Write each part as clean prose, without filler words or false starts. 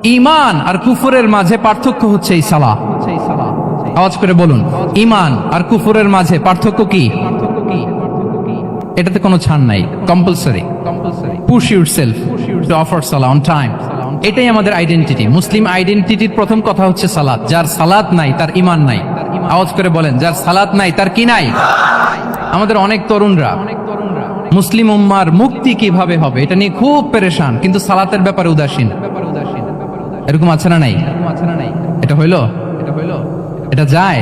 ঈমান আর কুফরের মাঝে পার্থক্য হচ্ছে এই সালাহ। আওয়াজ করে বলুন, ঈমান আর কুফরের মাঝে পার্থক্য কি? এটাতে কোনো ছাড় নাই, compulsory. Push yourself to offer Salah on time. এটাই আমাদের আইডেন্টিটি। মুসলিম আইডেন্টিটির প্রথম কথা হচ্ছে সালাত। যার সালাত নাই তার ঈমান নাই। আওয়াজ করে বলেন, যার সালাত নাই তার কি নাই? আমাদের অনেক তরুণরা মুসলিম উম্মার মুক্তি কিভাবে হবে এটা নিয়ে খুব পেরেশান, কিন্তু সালাতের ব্যাপারে উদাসীন। এরকম আছে না নাই? এটা হইলো, এটা যায়।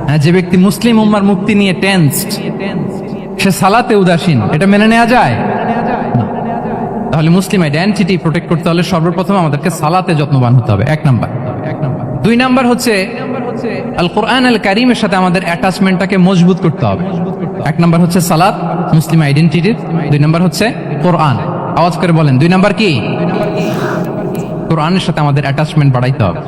হ্যাঁ, যে ব্যক্তি মুসলিম উম্মার মুক্তি নিয়ে টেন্সড, সে সালাতে উদাসীন, এটা মেনে নেওয়া যায়? তাহলে মুসলিম আইডেন্টিটি প্রোটেক্ট করতে হলে সর্বপ্রথম আমাদেরকে সালাতে যত্নবান হতে হবে, 1 নাম্বার। 2 নাম্বার হচ্ছে আল কোরআন আল কারীমের সাথে আমাদের অ্যাটাচমেন্টটাকে মজবুত করতে হবে। 1 নাম্বার হচ্ছে সালাত মুসলিম আইডেন্টিটির, 2 নাম্বার হচ্ছে কোরআন। আওয়াজ করে বলেন, 2 নাম্বার কি? কোরআনের সাথে আমাদের অ্যাটাচমেন্ট বাড়াইতে হবে।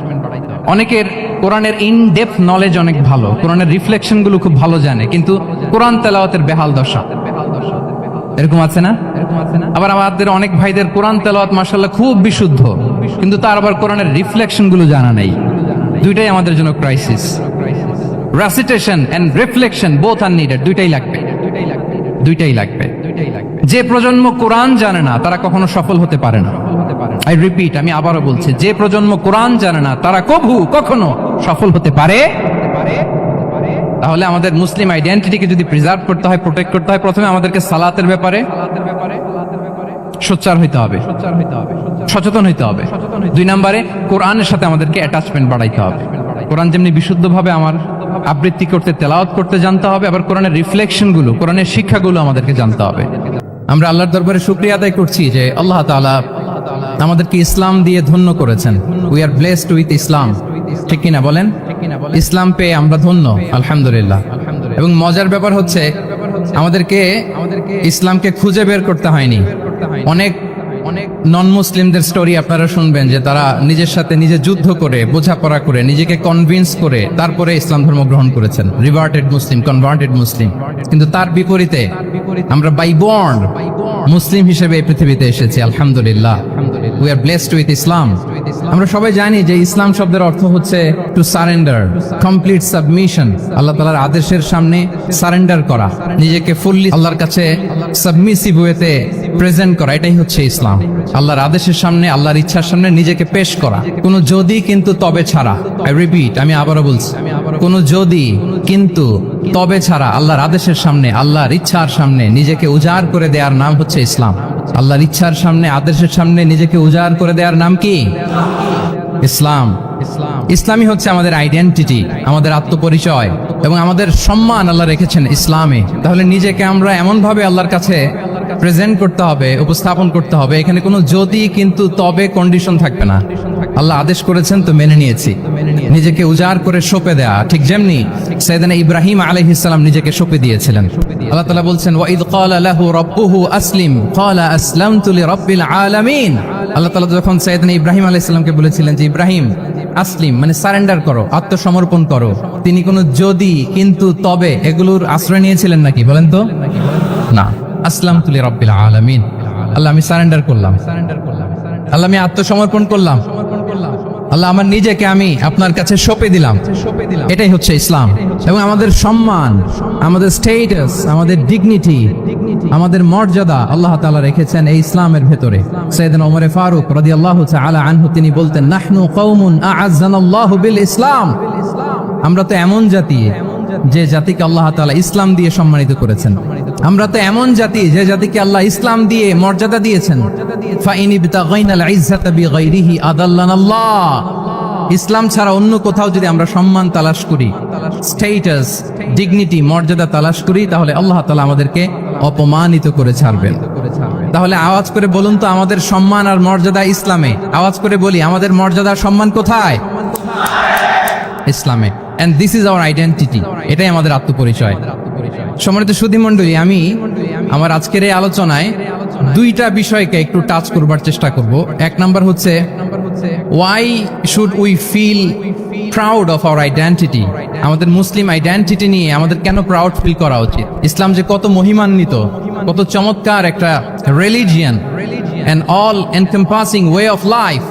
অনেকের কোরআনের ইন ডেপথ নলেজ অনেক ভালো, কোরআনের রিফ্লেকশন গুলো খুব ভালো জানে, কিন্তু কোরআন তেলাওয়াতের বেহাল দশা। এরকম আছে না? আবার আমাদের অনেক ভাইদের কোরআন তেলাওয়াত মাশাআল্লাহ খুব বিশুদ্ধ, কিন্তু তার আবার কোরআনের রিফ্লেকশন গুলো জানা নেই। দুইটাই আমাদের জন্য crisis. Recitation and reflection both are needed. দুইটাই লাগবে। যে প্রজন্ম কোরআন জানে না তারা কখনো সফল হতে পারে না। আই রিপিট, আমি আবারও বলছি, যে প্রজন্ম কোরআন জানে না তারা কখনো সফল হতে পারে। তাহলে আমাদের মুসলিম আইডেন্টিটিকে যদি প্রিজার্ভ করতে হয়, প্রোটেক্ট করতে হয়, প্রথমে আমাদেরকে সালাতের ব্যাপারে সোচ্চার হইতে হবে, সচেতন হইতে হবে। 2 নম্বরে কোরআনের সাথে আমাদেরকে অ্যাটাচমেন্ট বাড়াইতে হবে। কোরআন যেমনি বিশুদ্ধভাবে আমার আবৃত্তি করতে, তেলাওয়াত করতে জানতে হবে, আবার কোরআনের রিফ্লেকশন গুলো, কোরআনের শিক্ষাগুলো আমাদেরকে জানতে হবে। আমরা আল্লাহর দরবারে শুকরিয়া আদায় করছি যে আল্লাহ তাআলা আমাদেরকে ইসলাম দিয়ে ধন্য করেছেন। উই আর ব্লেসড উইথ ইসলাম। ঠিক কিনা বলেন? ইসলাম পেয়ে আমরা ধন্য, আলহামদুলিল্লাহ। এবং মজার ব্যাপার হচ্ছে আমাদেরকে ইসলামকে খুঁজে বের করতে হয়নি। অনেক নন মুসলিমদের স্টোরি আপনারা শুনবেন যে তারা নিজের সাথে নিজে যুদ্ধ করে, বোঝাপড়া করে, নিজেকে কনভিন্স করে তারপরে ইসলাম ধর্ম গ্রহণ করেছেন। রিভার্টেড মুসলিম, কনভার্টেড মুসলিম। কিন্তু তার বিপরীতে আমরা বাই বর্ন মুসলিম হিসেবে এই পৃথিবীতে এসেছি, আলহামদুলিল্লাহ। উই আর ব্লেসড উইথ ইসলাম। আমরা সবাই জানি যে ইসলাম শব্দের অর্থ হচ্ছে টু সারেন্ডার, কমপ্লিট সাবমিশন। আল্লাহ তাআলার আদেশের সামনে সারেন্ডার করা, নিজেকে ফুললি আল্লাহর কাছে সাবমিসিভ ওয়েতে প্রেজেন্ট করা, এটাই হচ্ছে ইসলাম। আল্লাহর আদেশের সামনে, আল্লাহর ইচ্ছার সামনে নিজেকে পেশ করা, কোনো যদি কিন্তু তবে ছাড়া। আই রিপিট, আমি আবারও বলছি, কোনো যদি কিন্তু তবে ছাড়া আল্লাহর আদেশের সামনে, আল্লাহর ইচ্ছার সামনে নিজেকে উজাড় করে দেওয়ার নাম হচ্ছে ইসলাম। আল্লাহর ইচ্ছার সামনে, আদেশের সামনে নিজেকে উজাড় করে দেওয়ার নাম কি? ইসলাম। ইসলামই হচ্ছে আমাদের আইডেন্টিটি, আমাদের আত্মপরিচয় এবং আমাদের সম্মান আল্লাহ রেখেছেন ইসলামে। তাহলে নিজেকে আমরা এমন ভাবে আল্লাহর কাছে প্রেজেন্ট করতে হবে, উপস্থাপন করতে হবে, এখানে কোনো যদি কিন্তু তবে কন্ডিশন থাকবে না। আল্লাহ আদেশ করেছেন তো মেনে নিয়েছি। নিজেকে উজাড় করে সঁপে দেয়া, ঠিক যেমনি সাইয়েদনা ইব্রাহিম আলাইহিস সালাম নিজেকে সঁপে দিয়েছিলেন। আল্লাহ তাআলা বলছেন, ওয়া ইয ক্বালা লাহু রাব্বুহু আসলিম ক্বালা আসলামতু লিরাব্বিল আলামিন। আল্লাহ তাআলা যখন সাইয়েদনা ইব্রাহিম আলাইহিস সালামকে বলেছিলেন যে ইব্রাহিম আসলিম মানে সারেন্ডার করো, আত্মসমর্পণ করো, তিনি কোনো যদি কিন্তু তবে এগুলোর আশ্রয় নিয়েছিলেন নাকি? বলেন তো না। আসলামতু লিরাব্বিল আলামিন, আল্লাহ আমি সারেন্ডার করলাম, আল্লাহ আমি আত্মসমর্পণ করলাম, আল্লাহ আমার নিজেকে আমি আপনার কাছে সঁপে দিলাম। এটাই হচ্ছে ইসলাম। এবং আমাদের সম্মান, আমাদের স্টেটাস, আমাদের ডিগনিটি, আমাদের মর্যাদা আল্লাহ তাআলা রেখেছেন এই ইসলামের ভেতরে। সাইয়েদনা ওমর ফারুক রাদিয়াল্লাহু তাআলা আনহু তিনি বলতেন, নাহনু কওমুন আ'আজ্জানাল্লাহু বিল ইসলাম। আমরা তো এমন জাতি যে জাতিকে আল্লাহ তাআলা ইসলাম দিয়ে সম্মানিত করেছেন। আমরা তো এমন জাতি যে জাতিকে আল্লাহ ইসলাম দিয়ে মর্যাদা দিয়েছেন। ফাইন ইবতাগাইনাল ইজ্জাতা বিগাইরিহি আদাল্লানাল্লাহ। ইসলাম ছাড়া অন্য কোথাও যদি আমরা সম্মান তালাশ করি, স্ট্যাটাস, ডিগনিটি, মর্যাদা তালাশ করি, তাহলে আল্লাহ তাআলা আমাদেরকে অপমানিত করে ছাড়বেন। তাহলে আওয়াজ করে বলুন তো, আমাদের সম্মান আর মর্যাদা ইসলামে। আওয়াজ করে বলি, আমাদের মর্যাদা সম্মান কোথায়? ইসলামে। And this is our identity. এটাই আমাদের আত্মপরিচয়। সম্মানিত সুধী মণ্ডলী, আমি আমার আজকের এই আলোচনায় 2টা বিষয়কে একটু টাচ করবার চেষ্টা করব। 1 নাম্বার হচ্ছে why should we feel proud of our identity? আমাদের মুসলিম আইডেন্টিটি নিয়ে আমাদের কেন প্রাউড ফিল করা উচিত? ইসলাম যে কত মহিমান্বিত, কত চমৎকার একটা religion, an all encompassing way of life,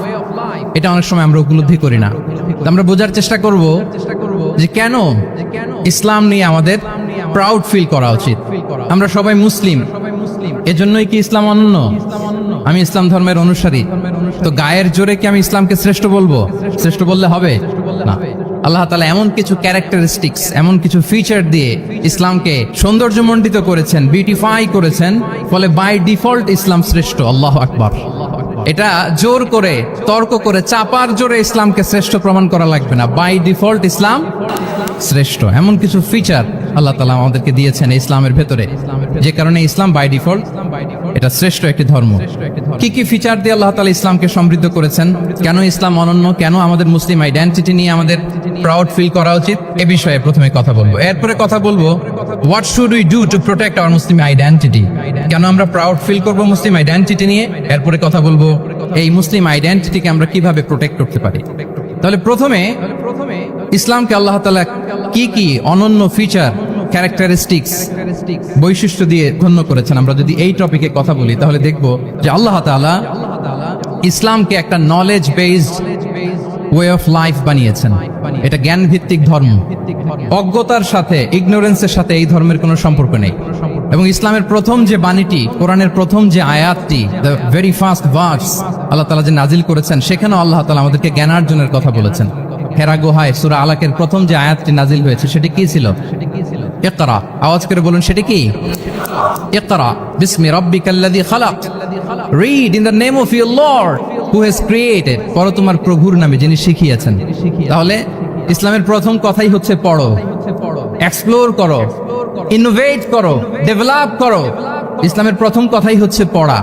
এটা অনেক সময় আমরা উপলব্ধি করি না। তো আমরা বোঝার চেষ্টা করব যে কেন ইসলাম নিয়ে আমাদের প্রাউড ফিল করা উচিত। আমরা সবাই মুসলিম, এজন্যই কি ইসলাম অনন্য? আমি ইসলাম ধর্মের অনুসারী, তো গায়ের জোরে কি আমি ইসলামকে শ্রেষ্ঠ বলবো? শ্রেষ্ঠ বললে হবে না। আল্লাহ তাআলা এমন কিছু ক্যারেক্টারিস্টিক্স, এমন কিছু ফিচার দিয়ে ইসলামকে সৌন্দর্যমণ্ডিত করেছেন, বিউটিফাই করেছেন, ফলে বাই ডিফল্ট ইসলাম শ্রেষ্ঠ। আল্লাহু আকবার। এটা জোর করে, তর্ক করে, চাপার জোরে ইসলামকে শ্রেষ্ঠ প্রমাণ করা লাগবে না। বাই ডিফল্ট ইসলাম শ্রেষ্ঠ। এমন কিছু ফিচার আল্লাহ তাআলা আমাদেরকে দিয়েছেন ইসলামের ভেতরে, যে কারণে ইসলাম বাই ডিফল্ট এটা শ্রেষ্ঠ একটি ধর্ম। কি কি ফিচার দিয়ে আল্লাহ তাআলা ইসলামকে সমৃদ্ধ করেছেন, কেন ইসলাম অনন্য, কেন আমাদের মুসলিম আইডেন্টিটি নিয়ে আমাদের প্রাউড ফিল করা উচিত, এ বিষয়ে প্রথমে কথা বলবো। এরপরে কথা বলবো what should we do to protect our Muslim identity, কেন আমরা প্রাউড ফিল করব মুসলিম আইডেন্টিটি নিয়ে। এরপরে কথা বলবো এই মুসলিম আইডেন্টিটিকে আমরা কিভাবে প্রোটেক্ট করতে পারি। তাহলে প্রথমে ইসলামকে আল্লাহ তাআলা কি কি অনন্য ফিচার, ক্যারেক্টারিস্টিক্স, বৈশিষ্ট্য দিয়ে ধন্য করেছেন। আমরা যদি এই টপিকে কথা বলি তাহলে দেখব যে আল্লাহ তাআলা ইসলামকে একটা knowledge based way of life বানিয়েছেন। এটা জ্ঞান ভিত্তিক ধর্ম। অজ্ঞতার সাথে, ইগনোরেন্সের সাথে এই ধর্মের কোনো সম্পর্ক নেই। এবং ইসলামের প্রথম যে বাণীটি, কোরআনের প্রথম যে আয়াতটি, দ্য ভেরি ফার্স্ট ভার্স আল্লাহ তাআলা যে নাজিল করেছেন, সেখানেও আল্লাহ তাআলা আমাদেরকে জ্ঞানার্জনের কথা বলেছেন। হেরা গুহায় সূরা আলাকের প্রথম যে আয়াতটি নাজিল হয়েছে সেটি কি ছিল? ইকরা। আওয়াজ করে বলুন, সেটি কি? ইকরা বিসমি রাব্বিকাল্লাযী খালাক, read in the name of your lord who has created. পড়ো তোমার প্রভুর নামে যিনি শিখিয়েছেন। তাহলে ইসলামের প্রথম কথাই হচ্ছে পড়ো, এক্সপ্লোর করো, ইনোভেট করো, ডেভেলপ করো। ইসলামের প্রথম কথাই হচ্ছে পড়া।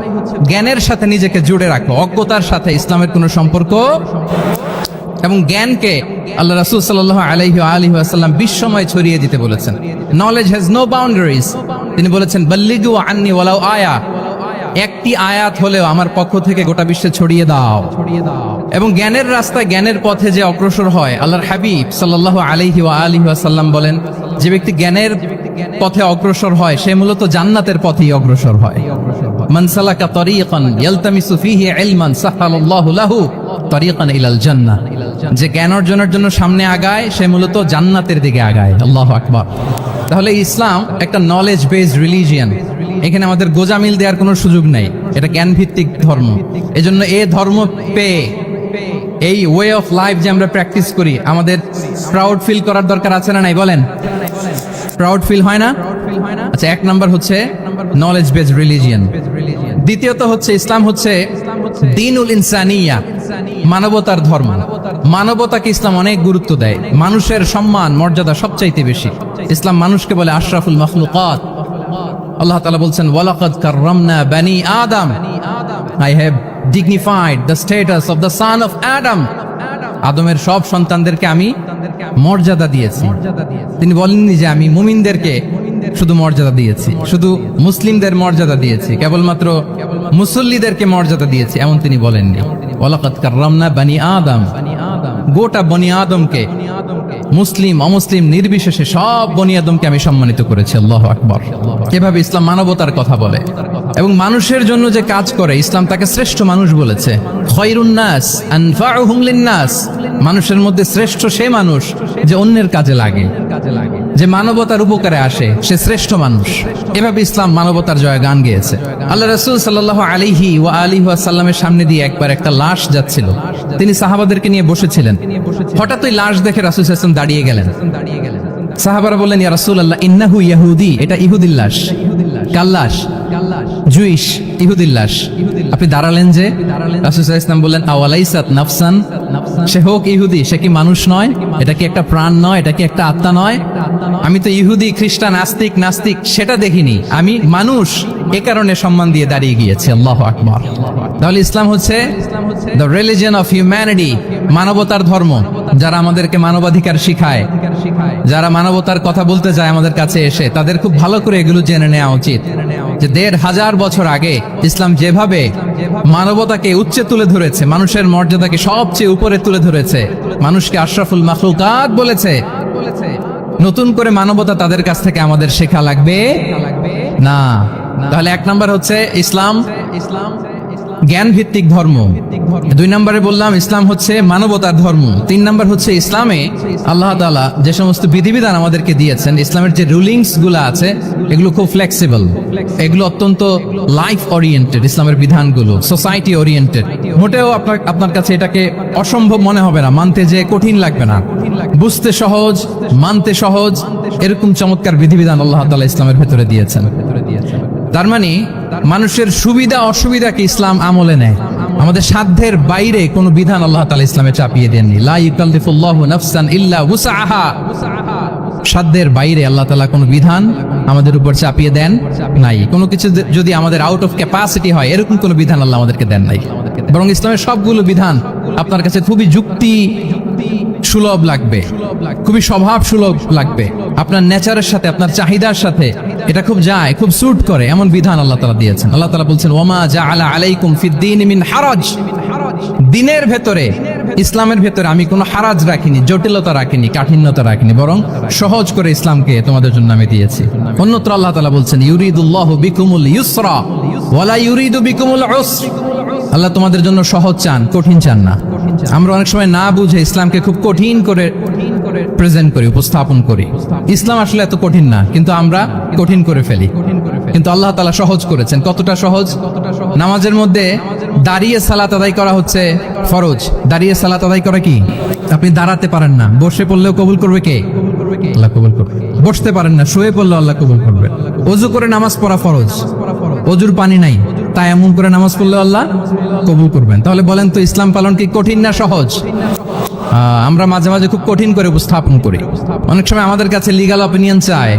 জ্ঞানের সাথে নিজেকে জুড়ে রাখো, অজ্ঞতার সাথে ইসলামের কোনো সম্পর্ক। এবং জ্ঞানকে আল্লাহ রাসূল সাল্লাল্লাহু আলাইহি ওয়া আলিহি ওয়াসাল্লাম বিশ্বময় ছড়িয়ে দিতে বলেছেন। Knowledge has no boundaries. তিনি বলেছেন বাল্লিগু আন্নি ওয়ালাউ আয়া, একটি আয়াত হলেও আমার পক্ষ থেকে গোটা বিশ্বে ছড়িয়ে দাও। এবং জ্ঞানের রাস্তায়, জ্ঞানের পথে যে অগ্রসর হয়, আল্লাহর হাবিব সাল্লাল্লাহু আলাইহি ওয়া আলিহি ওয়াসাল্লাম বলেন, যে ব্যক্তি জ্ঞানের পথে অগ্রসর হয় সে মূলত জান্নাতের পথেই অগ্রসর হয়। মান সালাকা তরিকান ইয়ালতামিসু ফীহি ইলমান সাহালাল্লাহু লাহু তরিকান ইলাল জান্নাহ। যে জ্ঞান অর্জনের জন্য সামনে আগায় সে মূলত জান্নাতের দিকে আগায়। আল্লাহু আকবার। তাহলে ইসলাম একটা নলেজ বেসড রিলিজিয়ান। এখানে আমাদের গোজামিল দেওয়ার কোনো সুযোগ নেই। এটা জ্ঞান ভিত্তিক ধর্ম। এজন্য এই ধর্ম পেয়ে এই ওয়ে অফ লাইফ যে আমরা প্র্যাকটিস করি, আমাদের প্রাউড ফিল করার দরকার আছে না নাই? বলেন, প্রাউড ফিল হয় না? আচ্ছা, এক নাম্বার হচ্ছে নলেজ বেসড রিলিজিয়ান। দ্বিতীয়ত হচ্ছে ইসলাম হচ্ছে দ্বীনুল ইনসানিয়া, মানবতার ধর্ম। মানবতাকে ইসলাম অনেক গুরুত্ব দেয়। মানুষের সম্মান, মর্যাদা সবচাইতে বেশি। ইসলাম মানুষকে বলে আশরাফুল মাখলুকাত। আল্লাহ তাআলা বলছেন ওয়ালাকাদ কাররামনা বানি আদম, I have dignified the status of the son of Adam. আদমের সব সন্তানদেরকে আমি মর্যাদা দিয়েছি। তিনি বলেননি যে আমি মুমিনদেরকে শুধু মর্যাদা দিয়েছি, শুধু মুসলিমদের মর্যাদা দিয়েছি, কেবলমাত্র মুসল্লিদেরকে মর্যাদা দিয়েছি, এমন তিনি বলেননি। ওয়ালাকাদ কাররামনা বানি আদম, গোটা বনি আদমকে, মুসলিম অমুসলিম নির্বিশেষে সব বনি আদমকে আমি সম্মানিত করেছি। আল্লাহু আকবার। এভাবে ইসলাম মানবতার কথা বলে এবং মানুষের জন্য যে কাজ করে ইসলাম তাকে শ্রেষ্ঠ মানুষ বলেছে। খায়রুন নাস আনফাউহুম লিন-নাস, মানুষের মধ্যে শ্রেষ্ঠ সে মানুষ যে অন্যের কাজে লাগে, যে মানবতার উপকারে আসে, সে শ্রেষ্ঠ মানুষ। এভাবে ইসলাম মানবতার জয়গান গেয়েছে। আল্লাহ রাসূল সাল্লাল্লাহু আলাইহি ওয়া আলিহি ওয়াসাল্লামের সামনে দিয়ে একবার একটা লাশ যাচ্ছিল। তিনি সাহাবাদেরকে নিয়ে বসেছিলেন। হঠাৎ ওই লাশ দেখে রাসূল সাল্লাল্লাহু আলাইহি ওয়াসাল্লাম দাঁড়িয়ে গেলেন। সাহাবারা বললেন, ইয়া রাসূলুল্লাহ ইন্নাহু ইয়াহুদি, এটা ইহুদির লাশ। কার লাশ? জুইশ, ইহুদির লাশ। আপনি দাঁড়ালেন যে? রাসূল সাল্লাল্লাহু আলাইহি ওয়াসাল্লাম বললেন আওয়ালাইসাত নাফসান, সে হোক ইহুদি, সে কি মানুষ নয়? এটা কি একটা প্রাণ নয়? এটা কি একটা আত্মা নয়? আমি তো ইহুদি, খ্রিস্টান, আস্তিক, নাস্তিক সেটা দেখিনি, আমি মানুষ, এ কারণে সম্মান দিয়ে দাঁড়িয়ে গিয়েছে। আল্লাহু আকবার। তাহলে ইসলাম হচ্ছে দ্য রিলিজিয়ন অফ হিউম্যানিটি, মানবতার ধর্ম। যারা আমাদেরকে মানবাধিকার শিখায়, যারা মানবতার কথা বলতে যায় আমাদের কাছে এসে, তাদের খুব ভালো করে এগুলো জেনে নেওয়া উচিত যে ১৫০০ বছর আগে ইসলাম যেভাবে মানবতাকে উচ্চে তুলে ধরেছে, মানুষের মর্যাদাকে সবচেয়ে উপরে তুলে ধরেছে, মানুষকে আশরাফুল মাখলুকাত বলেছে, নতুন করে মানবতা তাদের কাছ থেকে আমাদের শেখা লাগবে না। তাহলে এক নাম্বার হচ্ছে ইসলাম জ্ঞান ভিত্তিক ধর্ম। 2 নম্বরে বললাম ইসলাম হচ্ছে মানবতার ধর্ম। 3 নম্বর হচ্ছে ইসলামে আল্লাহ তাআলা যে সমস্ত বিধিবিধান আমাদেরকে দিয়েছেন, ইসলামের যে রুলিংস গুলো আছে এগুলো খুব ফ্লেক্সিবল, এগুলো অত্যন্ত লাইফ ওরিয়েন্টেড। ইসলামের বিধানগুলো সোসাইটি ওরিয়েন্টেড। মোটেও আপনার কাছে এটাকে অসম্ভব মনে হবে না, মানতে যে কঠিন লাগবে না, বুঝতে সহজ, মানতে সহজ, এরকম চমৎকার বিধিবিধান আল্লাহ তাআলা ইসলামের ভেতরে দিয়েছেন। তার মানে মানুষের সুবিধা অসুবিধাকে ইসলাম আমলে নেয়। আমাদের সাধ্যের বাইরে কোনো বিধান আল্লাহ তাআলা ইসলামে চাপিয়ে দেননি। লা ইউকাল্লিফুল্লাহু নাফসান ইল্লা উসআহা। সাধ্যের বাইরে আল্লাহ তাআলা কোনো বিধান আমাদের উপর চাপিয়ে দেন নাই। কোনো কিছু যদি আমাদের আউট অফ ক্যাপাসিটি হয়, এরকম কোনো বিধান আল্লাহ আমাদেরকে দেন নাই। বরং ইসলামের সবগুলো বিধান আপনার কাছে খুবই যুক্তি সুলভ লাগবে, খুবই স্বভাব সুলভ লাগবে, আপনার নেচারের সাথে, আপনার চাহিদার সাথে এটা খুব যায়, খুব স্যুট করে, এমন বিধান আল্লাহ তাআলা দিয়েছেন। আল্লাহ তাআলা বলছেন ওয়ামা জাআলা আলাইকুম ফিদ-দীন মিন হারাজ। দিনের ভেতরে, ইসলামের ভেতরে আমি কোনো হারাজ রাখিনি, জটিলতা রাখিনি, কাঠিন্যতা রাখিনি, বরং সহজ করে ইসলামকে তোমাদের জন্য আমি দিয়েছি। অন্যত্র আল্লাহ তাআলা বলছেন ইউরিদুল্লাহু বিকুমুল ইউসরা ওয়ালা ইউরিদু বিকুমুল উসর। আল্লাহ তোমাদের জন্য সহজ চান, কঠিন চান না। আমরা অনেক সময় না বুঝে ইসলামকে খুব কঠিন করে প্রেজেন্ট করি, উপস্থাপন করি। ইসলাম আসলে এত কঠিন না, কিন্তু আমরা কঠিন করে ফেলি। কিন্তু আল্লাহ তাআলা সহজ করেছেন। কতটা সহজ? নামাজের মধ্যে দাঁড়িয়ে সালাত আদায় করা হচ্ছে ফরজ। দাঁড়িয়ে সালাত আদায় করা কি? আপনি দাঁড়াতে পারেন না, বসে পড়লেও কবুল করবে কে? আল্লাহ কবুল করবে। বসতে পারেন না, শুয়ে পড়লেও আল্লাহ কবুল করবে। ওযু করে নামাজ পড়া ফরজ, ওযুর পানি নাই, তাই এমন করে নামাজ পড়লেও আল্লাহ কবুল করবেন। তাহলে বলেন তো ইসলাম পালন কি কঠিন না সহজ? আমরা মাঝে মাঝে খুব কঠিন করে উপস্থাপন করি। অনেক সময় আমাদের কাছে লিগ্যাল অপিনিয়ন চায়,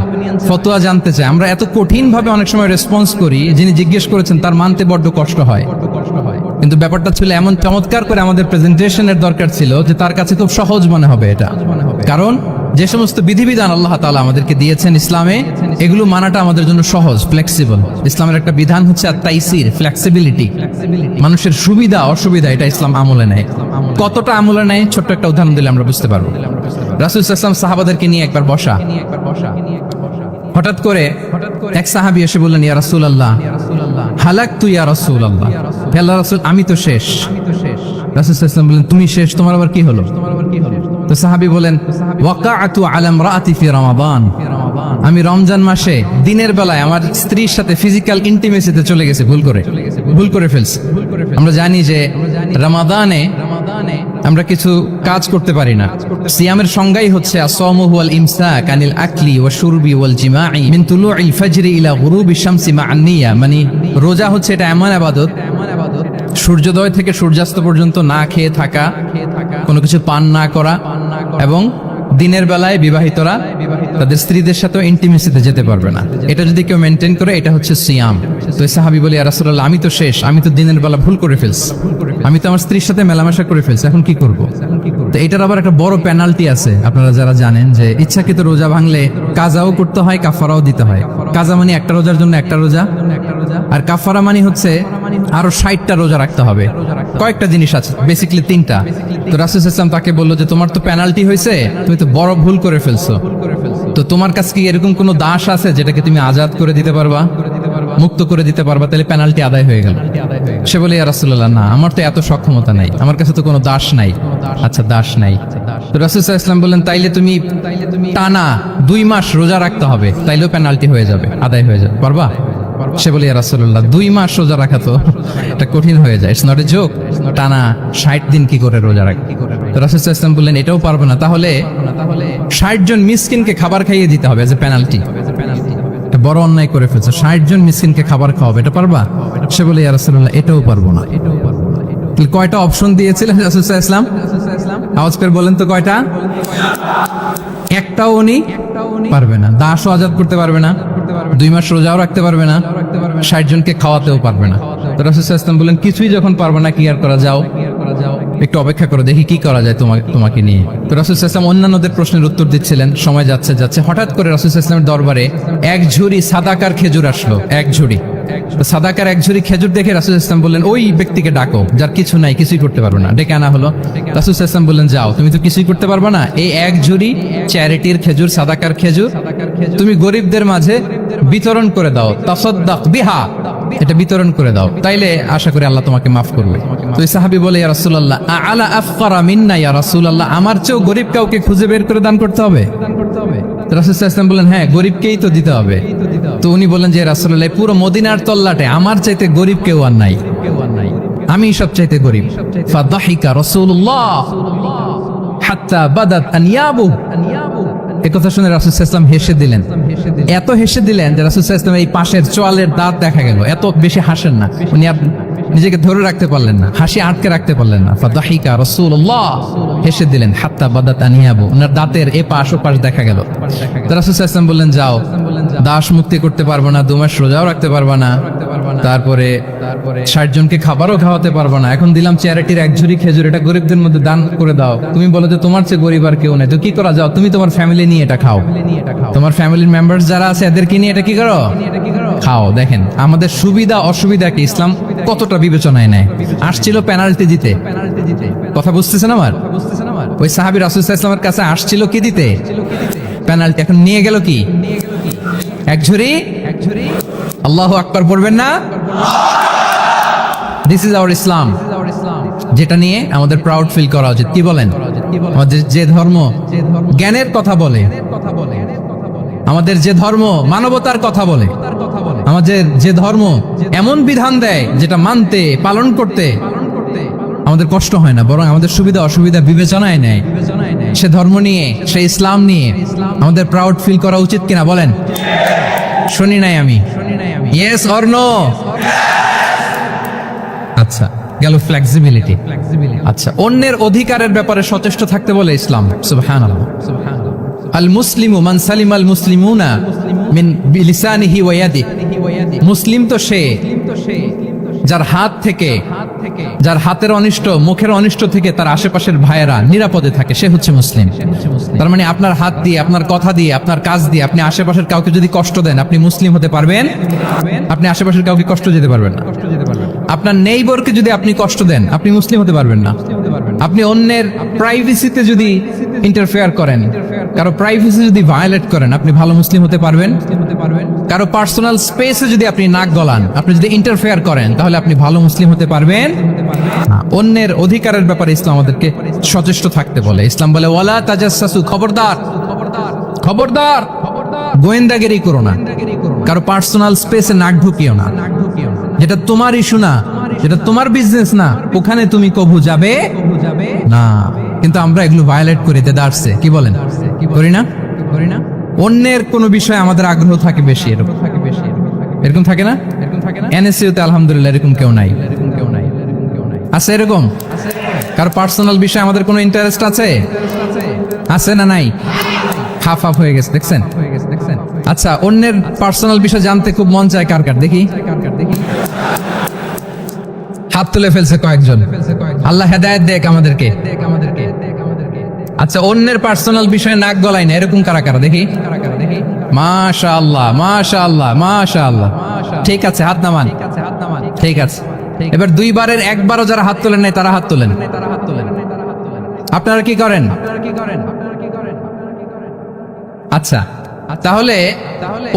ফতোয়া জানতে চায়। আমরা এত কঠিন ভাবে অনেক সময় রেসপন্স করি, যিনি জিজ্ঞেস করেছেন তার মানতে বড্ড কষ্ট হয়। কিন্তু ব্যাপারটা ছিল এমন চমৎকার করে আমাদের প্রেজেন্টেশনের দরকার ছিল যে তার কাছে খুব সহজ মনে হবে এটা। কারণ যে সমস্ত বিধিবিধান আল্লাহ তাআলা আমাদেরকে দিয়েছেন ইসলামে, এগুলো মানাটা আমাদের জন্য সহজ, ফ্লেক্সিবল। ইসলামের একটা বিধান হচ্ছে আত-তাইসির, ফ্লেক্সিবিলিটি। মানুষের সুবিধা অসুবিধা এটা ইসলাম আমলে নেয়। কতটা আমলে নেয় ছোট্ট একটা উদাহরণ দিলে আমরা বুঝতে পারবো। রাসূল সাল্লাল্লাহু আলাইহি ওয়াসাল্লাম সাহাবাদেরকে নিয়ে একবার বসা, হঠাৎ করে এক সাহাবী এসে বললেন ইয়া রাসূলুল্লাহ হালাকতু ইয়া রাসূলুল্লাহ, হে আল্লাহর রাসূল আমি তো শেষ। রাসূল সাল্লাল্লাহু আলাইহি ওয়াসাল্লাম বললেন তুমি শেষ, তোমার আবার কি হলো? তো সাহাবী বলেন ওয়াকাআতু আলা ইমরাআতি ফি রমাদান, আমি রমজান মাসে দিনের বেলায় আমার স্ত্রীর সাথে ফিজিক্যাল ইন্টিমেসিতে চলে গেছে, ভুল করে ফেলছি। আমরা জানি যে রমাদানে আমরা কিছু কাজ করতে পারি না। সিয়ামের সংজ্ঞাই হচ্ছে আসওমু ওয়াল ইমসাক আনিল আকলি ওয়া শুরবি ওয়াল জিমাই মিন তুলুইল ফাজরি ইলা গুরুবি শামসি মা'আন নিয়া। মানে রোজা হচ্ছে এটা এমন ইবাদত, সূর্যোদয় থেকে সূর্যাস্ত পর্যন্ত না খেয়ে থাকা, কোনো কিছু পান না করা, এবং দিনের বেলায় বিবাহিতরা তাদের স্ত্রীদের সাথে ইন্টিমেসিতে যেতে পারবে না। এটা যদি কেউ মেনটেন করে এটা হচ্ছে সিয়াম। তো সাহাবী বলে ইয়া রাসূলুল্লাহ আমি তো শেষ, আমি তো দিনের বেলা ভুল করে ফেলছি, আমি তো আমার স্ত্রীর সাথে মেলামেশা করে ফেলছি, এখন কি করব? তো এটার আবার একটা বড় পেনাল্টি আছে। আপনারা যারা জানেন যে ইচ্ছাকৃত রোজা ভাঙলে কাজাও করতে হয়, কাফারাও দিতে হয়। কাজা মানে একটা রোজার জন্য একটা রোজা, আর কাফারা মানে হচ্ছে আরো 60টা রোজা রাখতে হবে। কয়েকটা জিনিস আছে, বেসিক্যালি 3টা। তো রাসূল সাল্লাল্লাহু আলাইহি ওয়াসাল্লাম তাকে বলল যে তোমার তো পেনাল্টি হয়েছে, তুমি তো বড় ভুল করে ফেলছো, তো তোমার কাছে কি এরকম কোনো দাস আছে যেটাকে তুমি আজাদ করে দিতে পারবা, মুক্ত করে দিতে পারবা? তাহলে পেনাল্টি আদায় হয়ে গেল। সে বলে ইয়া রাসূলুল্লাহ না, আমার তো এত সক্ষমতা নাই, আমার কাছে তো কোনো দাস নাই। আচ্ছা দাস নাই, তো রাসূল সাল্লাল্লাহু আলাইহি ওয়াসাল্লাম বললেন তাইলে তুমি টানা 2 মাস রোজা রাখতে হবে, তাইলেও পেনাল্টি হয়ে যাবে, আদায় হয়ে যাবে, পারবা? সে বলে ইয়া রাসূলুল্লাহ 2 মাস রোজা রাখা তো এটা কঠিন হয়ে যায়, ইটস নট এ জোক, টানা 60 দিন কি করে রোজা রাখি? তো রাসূল সাল্লাল্লাহু আলাইহি ওয়াসাল্লাম বললেন এটাও পারবো না, তাহলে 60 জন মিসকিনকে খাবার খাইয়ে দিতে হবে এজ এ পেনাল্টি। এটা বড় অন্যায় করে ফেলছে, 60 জন মিসকিনকে খাবার খাওয়াবে, এটা পারবা? সে বলে ইয়া রাসূলুল্লাহ এটাও পারবো না। কয়টা অপশন দিয়েছিলেন রাসূল সাল্লাল্লাহু আলাইহি ওয়াসাল্লাম? আওয়াজ করে বলেন তো কয়টা? একটাও উনি পারবে না। দাসও আজাদ করতে পারবে না, 2 মাস রোজাও রাখতে পারবে না, 60 জনকে খাওয়াতেও পারবে না। তো রাসূল সাল্লাল্লাহু আলাইহি ওয়াসাল্লাম বলেন কিছুই যখন পারবে না, কি আর করা, যাও একটু অপেক্ষা করো, দেখি কি করা যায় তোমাকে নিয়ে। তো রাসূল সাল্লাল্লাহু আলাইহি ওয়াসাল্লাম অন্যান্যদের প্রশ্নের উত্তর দিচ্ছিলেন, সময় যাচ্ছে হঠাৎ করে রাসূল সাল্লাল্লাহু আলাইহি ওয়াসাল্লামের দরবারে এক ঝুড়ি সাদাকার খেজুর আসলো, এক ঝুড়ি। তো সাদাকার এক ঝুড়ি খেজুর দেখে রাসূল সাল্লাল্লাহু আলাইহি ওয়াসাল্লাম বললেন ওই ব্যক্তিকে ডাকো যার কিছু নাই, কিছুই করতে পারবে না। ডেকে আনা হলো। রাসূল সাল্লাল্লাহু আলাইহি ওয়াসাল্লাম বললেন যাও, তুমি তো কিছুই করতে পারবে না, এই এক ঝুড়ি চ্যারিটির খেজুর, সাদাকার খেজুর তুমি গরিবদের মাঝে বিতরণ করে দাও, তাসাদদাক বিহা, এটা বিতরণ করে দাও, তাইলে আশা করি আল্লাহ তোমাকে মাফ করবে। তো এই সাহাবী বলে, ইয়া রাসূলুল্লাহ আলা আফকারা মিন্না ইয়া রাসূলুল্লাহ, আমার চেয়েও গরিব কাউকে খুঁজে বের করে দান করতে হবে? রাসূল সাল্লাল্লাহু আলাইহি ওয়াসাল্লাম বললেন, হ্যাঁ, গরিবকেই তো দিতে হবে। তো উনি বললেন যে রাসূলুল্লাহ, পুরো মদিনার তল্লাটে আমার চাইতে গরিব কেউ আর নাই, আমি সবচাইতে গরিব। ফাদাহিকা রাসূলুল্লাহ হাত্তা বাদাত আনিয়াবু, এই কথা শুনে রাসূল সাল্লাল্লাহু আলাইহি ওয়াসাল্লাম হেসে দিলেন। এত হেসে দিলেন যে রাসূল সাল্লাল্লাহু আলাইহি ওয়াসাল্লাম এই পাশের চোয়ালের দাঁত দেখা গেল। এত বেশি হাসেন না উনি, নিজেকে ধরে রাখতে পারলেন না, হাসি আটকে রাখতে পারলেন না। ফাদাহিকা রাসূলুল্লাহ, হেসে দিলেন। হাত্তা বাদাত আনিয়াবু, ওনার দাঁতের এ পাশ ও পাশ দেখা গেল। রাসূল সাল্লাল্লাহু আলাইহি ওয়াসাল্লাম বললেন, যাও, দাস মুক্তি করতে পারবো না, 2 মাস রোজাও রাখতে পারবা না, তারপরে 60 জনকে খাবারও খাওয়াতে পারবো না, এখন দিলাম চ্যারিটির 1 ঝুড়ি খেজুর, এটা গরিবদের মধ্যে দান করে দাও। তুমি বলো যে তোমার চেয়ে গরিব আর কেউ নেই, তো কি করা, যাও তুমি তোমার ফ্যামিলি নিয়ে এটা খাও, তোমার ফ্যামিলির মেম্বার্স যারা আছে এদেরকে নিয়ে এটা কি করো, খাও। দেখেন আমাদের সুবিধা অসুবিধাকে ইসলাম কতটা বিবেচনায় নেয়। আসছিল পেনাল্টি দিতে, কথা বুঝতেছেন আমার? ওই সাহাবী রাসূল সাল্লাল্লাহু আলাইহি ওয়াসাল্লামের কাছে আসছিল কি দিতে, পেনাল্টি। এখন নিয়ে গেল কি, 1 ঝুড়ি। আল্লাহু আকবার পড়বেন না? দিস ইজ আওয়ার ইসলাম, যেটা নিয়ে আমাদের প্রাউড ফিল করা উচিত। কি বলেন? আমাদের যে ধর্ম জ্ঞানের কথা বলে, আমাদের যে ধর্ম মানবতার কথা বলে, আমাদের যে ধর্ম এমন বিধান দেয় যেটা মানতে পালন করতে আমাদের কষ্ট হয় না, বরং আমাদের সুবিধা অসুবিধা বিবেচনায় নেয়, সে ধর্ম নিয়ে, সে ইসলাম নিয়ে আমাদের প্রাউড ফিল করা উচিত কিনা বলেন? শুনি নাই আমি, ইয়েস অর নো? আচ্ছা, গেল ফ্লেক্সিবিলিটি। আচ্ছা, অন্যের অধিকারের ব্যাপারে সচেষ্ট থাকতে বলে ইসলাম। সুবহানাল্লাহ। আল মুসলিমু মান সালিমাল মুসলিমুনা মিন বিলিসানিহি ওয়া ইয়াদিহি, মুসলিম তো সে যার হাত থেকে, যার হাতের অনিষ্ট, মুখের অনিষ্ট থেকে তার আশেপাশের ভাইয়েরা নিরাপদে থাকে, সে হচ্ছে মুসলিম। তার মানে আপনার হাত দিয়ে, আপনার কথা দিয়ে, আপনার কাজ দিয়ে আপনি আশেপাশের কাউকে যদি কষ্ট দেন, আপনি মুসলিম হতে পারবেন? আপনি আশেপাশের কাউকে কষ্ট দিতে পারবেন না। আপনার নেইবরকে যদি আপনি কষ্ট দেন, আপনি মুসলিম হতে পারবেন না। আপনি অন্যের প্রাইভেসিতে যদি ইন্টারফেয়ার করেন, কারো প্রাইভেসি যদি ভায়োলেট করেন, আপনি ভালো মুসলিম হতে পারবেন? কারো পার্সোনাল স্পেসে যদি আপনি নাক গলান, আপনি যদি ইন্টারফেয়ার করেন, তাহলে আপনি ভালো মুসলিম হতে পারবেন? অন্যের অধিকারের ব্যাপারে ইসলাম আমাদেরকে সচেষ্ট থাকতে বলে। ইসলাম বলে, ওয়ালা তাজাসসু, খবরদার, খবরদার, গোয়েন্দাগিরি করো না, কারো পার্সোনাল স্পেসে নাক ঢুকিও না। যেটা তোমার ইস্যু না, যেটা তোমার বিজনেস না, ওখানে তুমি কবু যাবে না। কিন্তু আমরা এগুলো ভায়োলেট করি, দেদারসে, কি বলেন? করি না? অন্যের কোনো বিষয়ে আমাদের আগ্রহ থাকে বেশি, এরকম থাকে না? এনএসইউতে আলহামদুলিল্লাহ এরকম কেউ নাই, আছে এরকম? কারো পার্সোনাল বিষয়ে আমাদের কোনো ইন্টারেস্ট আছে? আছে না নাই? হাফ হাফ হয়ে গেছে, দেখছেন? আচ্ছা, অন্যের পার্সোনাল বিষয় জানতে খুব মন চায় কার কার, দেখি হাত তুলে ফেলছে কয়েকজন। আল্লাহ হেদায়েত দেখ আমাদেরকে। আচ্ছা, অন্যের পার্সোনাল বিষয়ে নাক গলাই না, এরকম কারা কারা, দেখি। মাশাআল্লাহ, মাশাআল্লাহ, মাশাআল্লাহ। ঠিক আছে, হাত নামান। ঠিক আছে, এবার 2 বারের 1 বারও যারা হাত তোলেন নাই তারা হাত তোলেন। আপনারা কি করেন? আচ্ছা, তাহলে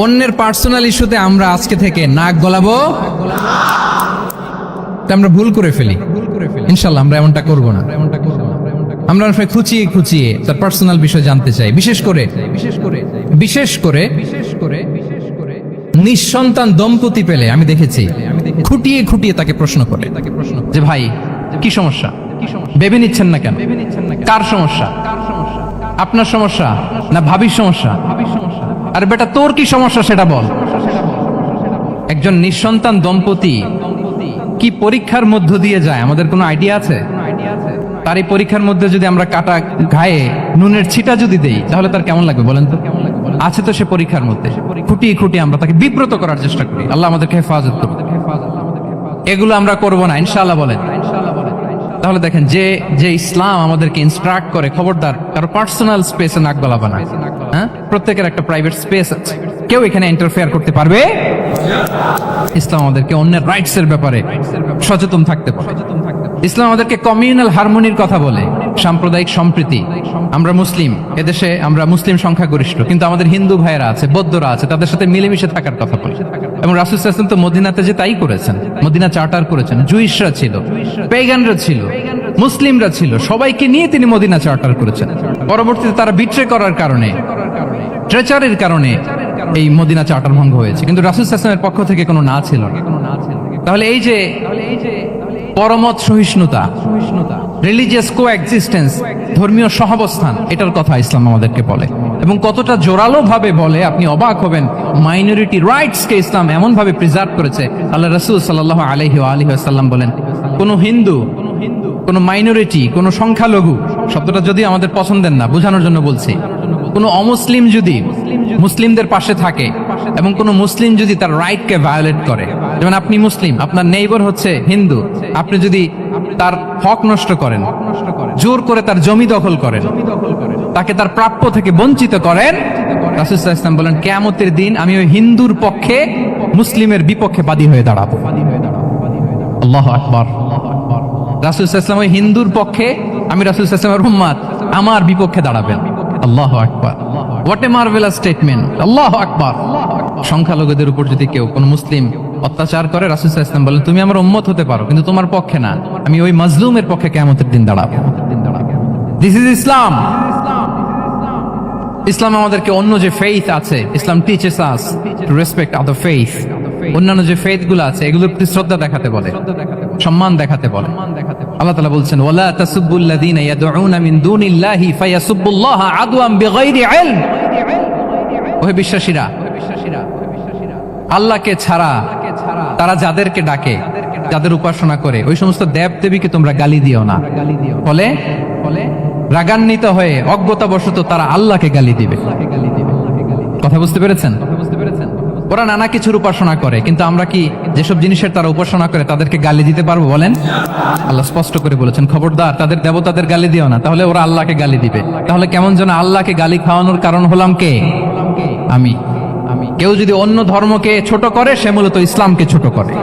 অন্যের পার্সোনাল ইস্যুতে আমরা আজকে থেকে নাক গলাবো? আমরা ভুল করে ফেলি। ইনশাআল্লাহ আমরা এমনটা করব না। আমরা খুঁচিয়ে খুঁচিয়ে তার পার্সোনাল বিষয় জানতে চাই, বিশেষ করে নিঃসন্তান দম্পতি পেলে আমি দেখেছি খুঁটিয়ে খুঁটিয়ে তাকে প্রশ্ন করে যে, ভাই কি সমস্যা, ভেবে নিচ্ছেন না কেন? কার সমস্যা? আপনার সমস্যা না ভাবির সমস্যা? আরে বেটা, তোর কি সমস্যা সেটা বল। একজন নিঃসন্তান দম্পতি কি পরীক্ষার মধ্য দিয়ে যায় আমাদের কোনো আইডিয়া আছে? তার এই পরীক্ষার মধ্যে যদি আমরা কাটা ঘায়ে নুনের ছিটা যদি দেই, তাহলে তার কেমন লাগবে বলেন তো? আছে তো সে পরীক্ষার মধ্যে, খুঁটিয়ে খুঁটিয়ে আমরা তাকে বিব্রত করার চেষ্টা করি। আল্লাহ আমাদেরকে হেফাজত করুন। এগুলো আমরা করব না, ইনশাআল্লাহ বলেন। তাহলে দেখেন, যে ইসলাম আমাদেরকে ইনস্ট্রাক্ট করে, খবরদার কারো পার্সোনাল স্পেসে নাক গলাবা না। হ্যাঁ, প্রত্যেকের একটা প্রাইভেট স্পেস আছে, কেউ এখানে ইন্টারফেয়ার করতে পারবে। ইসলাম আমাদেরকে অন্যের রাইটস এর ব্যাপারে সচেতন থাকতে বলে। ইসলাম আমাদেরকে কমিউনাল হারমোনির কথা বলে। সাম্প্রদায়িক সম্প্রীতি। আমরা মুসলিম, এদেশে আমরা মুসলিম সংখ্যাগরিষ্ঠ, কিন্তু আমাদের হিন্দু ভাইয়েরা আছে, বৌদ্ধরা আছে, তাদের সাথে মিলেমিশে থাকার কথা বলি। এবং রাসূল সাল্লাল্লাহু আলাইহি ওয়াসাল্লাম তো মদিনাতে যে তাই করেছেন, মদিনা চার্টার করেছেন। জুইশরা ছিল, পেগানরা ছিল, মুসলিমরা ছিল, সবাইকে নিয়ে তিনি মদিনা চার্টার করেছেন। পরবর্তীতে তারা বিট্রে করার কারণে, ট্রেচারের কারণে এই মদিনা চার্টার ভঙ্গ হয়েছে, কিন্তু রাসূল সাল্লাল্লাহু আলাইহি ওয়াসাল্লামের পক্ষ থেকে কোনো না ছিল না। তাহলে এই যে পরমত সহিষ্ণুতা, রিলিজিয়াস কোএক্সিস্টেন্স, ধর্মীয় সহাবস্থান, এটার কথা ইসলাম আমাদেরকে বলে। এবং কতটা জোরালো ভাবে বলে আপনি অবাক হবেন। মাইনরিটি রাইটস কে ইসলাম এমন ভাবে প্রিজার্ভ করেছে। আল্লাহ রাসূল সাল্লাল্লাহু আলাইহি ওয়াসাল্লাম বলেন, কোন হিন্দু, কোন মাইনরিটি, কোন সংখ্যালঘু, শব্দটা যদি আমাদের পছন্দের না, বোঝানোর জন্য বলছি, কোন অমুসলিম যদি মুসলিমদের পাশে থাকে এবং কোন মুসলিম যদি তার রাইটকে ভায়োলেট করে, যেমন আপনি মুসলিম, আপনার নেইবার হচ্ছে হিন্দু, আপনি যদি তার হক নষ্ট করেন, জোর করে তার জমি দখল করেন, তাকে তার প্রাপ্য থেকে বঞ্চিত করেন, রাসূল সাল্লাল্লাহু আলাইহি ওয়াসাল্লাম বলেন কিয়ামতের দিন আমি ওই হিন্দুর পক্ষে মুসলিমের বিপক্ষে বাদী হয়ে দাঁড়াবো। আল্লাহু আকবার। রাসূল সাল্লাল্লাহু আলাইহি ওয়াসাল্লাম ওই হিন্দুর পক্ষে, আমি রাসূল সাল্লাল্লাহু আলাইহি ওয়াসাল্লামের উম্মত, আমার বিপক্ষে দাঁড়াবেন। আল্লাহু আকবার। What a marvellous statement. আল্লাহু আকবার। সংখ্যালঘুদের উপর যদি কেউ কোন মুসলিম অত্যাচার করে, রাসূল সাল্লাল্লাহু আলাইহি ওয়াসাল্লাম বলেন তুমি আমার উম্মত হতে পারো, কিন্তু তোমার পক্ষে না, আমি ওই মাজলুমের পক্ষে কিয়ামতের দিন দাঁড়াবো। দিস ইজ ইসলাম। ইসলাম আমাদেরকে অন্য যে ফেইথ আছে, Islam teaches us to respect other faith. অন্যান্য যে ফেইথ গুলো আছে এগুলোর প্রতি শ্রদ্ধা দেখাতে বলে, সম্মান দেখাতে বলে। আল্লাহ তাআলা বলছেন ওয়ালা তাসুবুল্লাযীনা ইয়াদউনা মিন দুনিল্লাহি ফায়াসুবুল্লাহা আদওয়ান বিগাইরি ইলম। ওহে বিশ্বাসীরা, আল্লাহকে ছাড়া তারা যাদেরকে ডাকে, যাদের উপাসনা করে, ওই সমস্ত দেব দেবীকে তোমরা গালি দিও না। ফলে রাগান্বিত হয়ে অজ্ঞতাবশত তারা আল্লাহকে গালি দিবে। কথা বুঝতে পেরেছেন? ওরা নানা কিছুর উপাসনা করে, কিন্তু আমরা কি যেসব জিনিসের তারা উপাসনা করে তাদেরকে গালি দিতে পারবো বলেন? আল্লাহ স্পষ্ট করে বলেছেন খবরদার তাদের দেবতাদের গালি দিও না, তাহলে ওরা আল্লাহকে গালি দিবে। তাহলে কেমন যেন আল্লাহকে গালি খাওয়ানোর কারণ হলাম কে? আমি। কেউ যদি অন্য ধর্মকে ছোট করে সে মূলত ইসলামকে ছোট করে।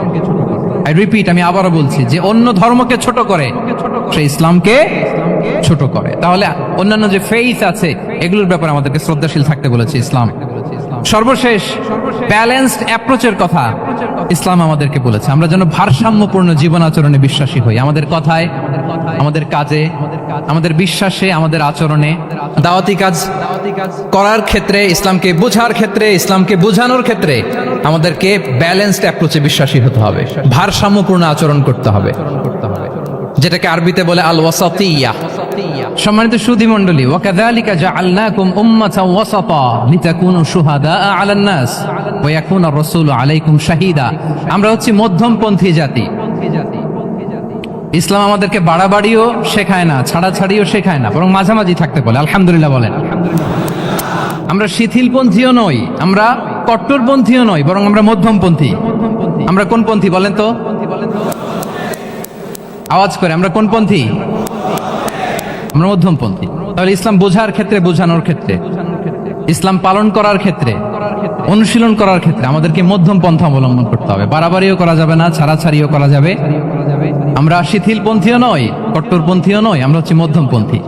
আই রিপিট, আমি আবারও বলছি, যে অন্য ধর্মকে ছোট করে সে ইসলামকে ছোট করে। তাহলে অন্যান্য যে ফেইথ আছে এগুলোর ব্যাপারে আমাদেরকে শ্রদ্ধাশীল থাকতে বলেছে ইসলাম। সর্বশেষ ব্যালেন্সড অ্যাপ্রোচের কথা ইসলাম আমাদেরকে বলেছে, আমরা যেন ভারসাম্যপূর্ণ জীবন আচরণে বিশ্বাসী হই। আমাদের কথায়, আমাদের কাজে, আমাদের বিশ্বাসে, আমাদের আচরণে, দাওয়াতি কাজ করার ক্ষেত্রে, ইসলামকে বোঝার ক্ষেত্রে, ইসলামকে বোঝানোর ক্ষেত্রে আমাদেরকে ব্যালেন্সড অ্যাপ্রোচে বিশ্বাসী হতে হবে, ভারসাম্যপূর্ণ আচরণ করতে হবে, যেটাকে আরবিতে বলে আল ওয়াসাতিয়া। সম্মানিত সুধী মণ্ডলী, ওয়াকাযালিকা জাআলনাকুম উম্মাতান ওয়াসাতা লিতাকুনু শুহাদা আলান নাস ওয়া ইয়াকুনা রাসূলু আলাইকুম শাহীদা। আমরা হচ্ছে মধ্যমপন্থী জাতি। ইসলাম আমাদেরকে বাড়াবাড়িও শেখায় না, ছাড়াছাড়িও শেখায় না, বরং মাঝামাঝি থাকতে বলে। আলহামদুলিল্লাহ বলেন। আমরা শিথিলপন্থীও নই, আমরা কট্টরপন্থীও নই, বরং আমরা মধ্যমপন্থী। আমরা কোন পন্থী বলেন তো? আওয়াজ করে, আমরা কোন পন্থী? আমরা মধ্যমপন্থী। তাহলে ইসলাম বোঝার ক্ষেত্রে, বোঝানোর ক্ষেত্রে, ইসলাম পালন করার ক্ষেত্রে, অনুশীলন করার ক্ষেত্রে আমাদেরকে মধ্যম পন্থা অবলম্বন করতে হবে। বাড়াবাড়িও করা যাবে না, ছাড়াছাড়িও করা যাবে। আমরা শিথিলপন্থীও নই, কট্টরপন্থীও নই, আমরা হচ্ছে মধ্যমপন্থী।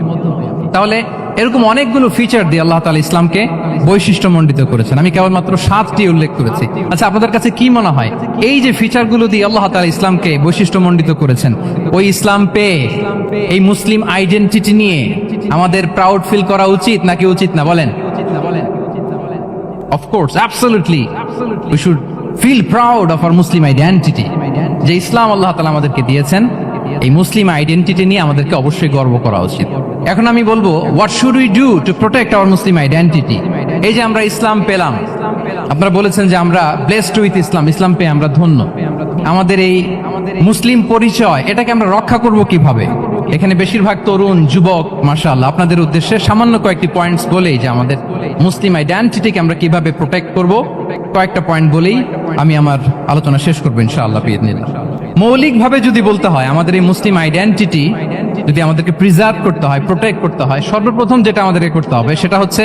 তাহলে এরকম অনেকগুলো ফিচার দিয়ে আল্লাহ তাআলা ইসলামকে বৈশিষ্ট্যমণ্ডিত করেছেন। আমি কেবলমাত্র 7টি উল্লেখ করেছি। আচ্ছা, আপনাদের কাছে কি মনে হয় এই যে ফিচারগুলো দিয়ে আল্লাহ তাআলা ইসলামকে বৈশিষ্ট্যমণ্ডিত করেছেন, ওই ইসলাম পেয়ে এই মুসলিম আইডেন্টিটি নিয়ে আমাদের প্রাউড ফিল করা উচিত নাকি উচিত না? বলেন। Of course, absolutely. We should feel proud of our Muslim identity. যে ইসলাম আল্লাহ তাআলা আমাদেরকে দিয়েছেন, এই মুসলিম আইডেন্টিটি নিয়ে আমাদেরকে অবশ্যই গর্ব করা উচিত। এখন আমি বলবো, what should we do to protect our Muslim identity? এই যে আমরা ইসলাম পেলাম, আপনারা বলেছেন যে আমরা blessed with ইসলাম, ইসলাম পেয়ে আমরা ধন্য। আমাদের এই মুসলিম পরিচয়, এটাকে আমরা রক্ষা করব কিভাবে? এখানে বেশিরভাগ তরুণ যুবক, মাশাআল্লাহ, আপনাদের উদ্দেশ্যে সামান্য কয়েকটি পয়েন্টস বলেই যে আমাদের মুসলিম আইডেন্টিটিকে আমরা কিভাবে প্রোটেক্ট করব, কয়েকটা পয়েন্ট বলেই আমি আমার আলোচনা শেষ করবো ইনশাআল্লাহ বিইذনিল্লাহ। মৌলিকভাবে যদি বলতে হয়, আমাদের এই মুসলিম আইডেন্টিটি যদি আমাদেরকে প্রিজার্ভ করতে হয়, প্রোটেক্ট করতে হয়, সর্বপ্রথম যেটা আমাদেরকে করতে হবে সেটা হচ্ছে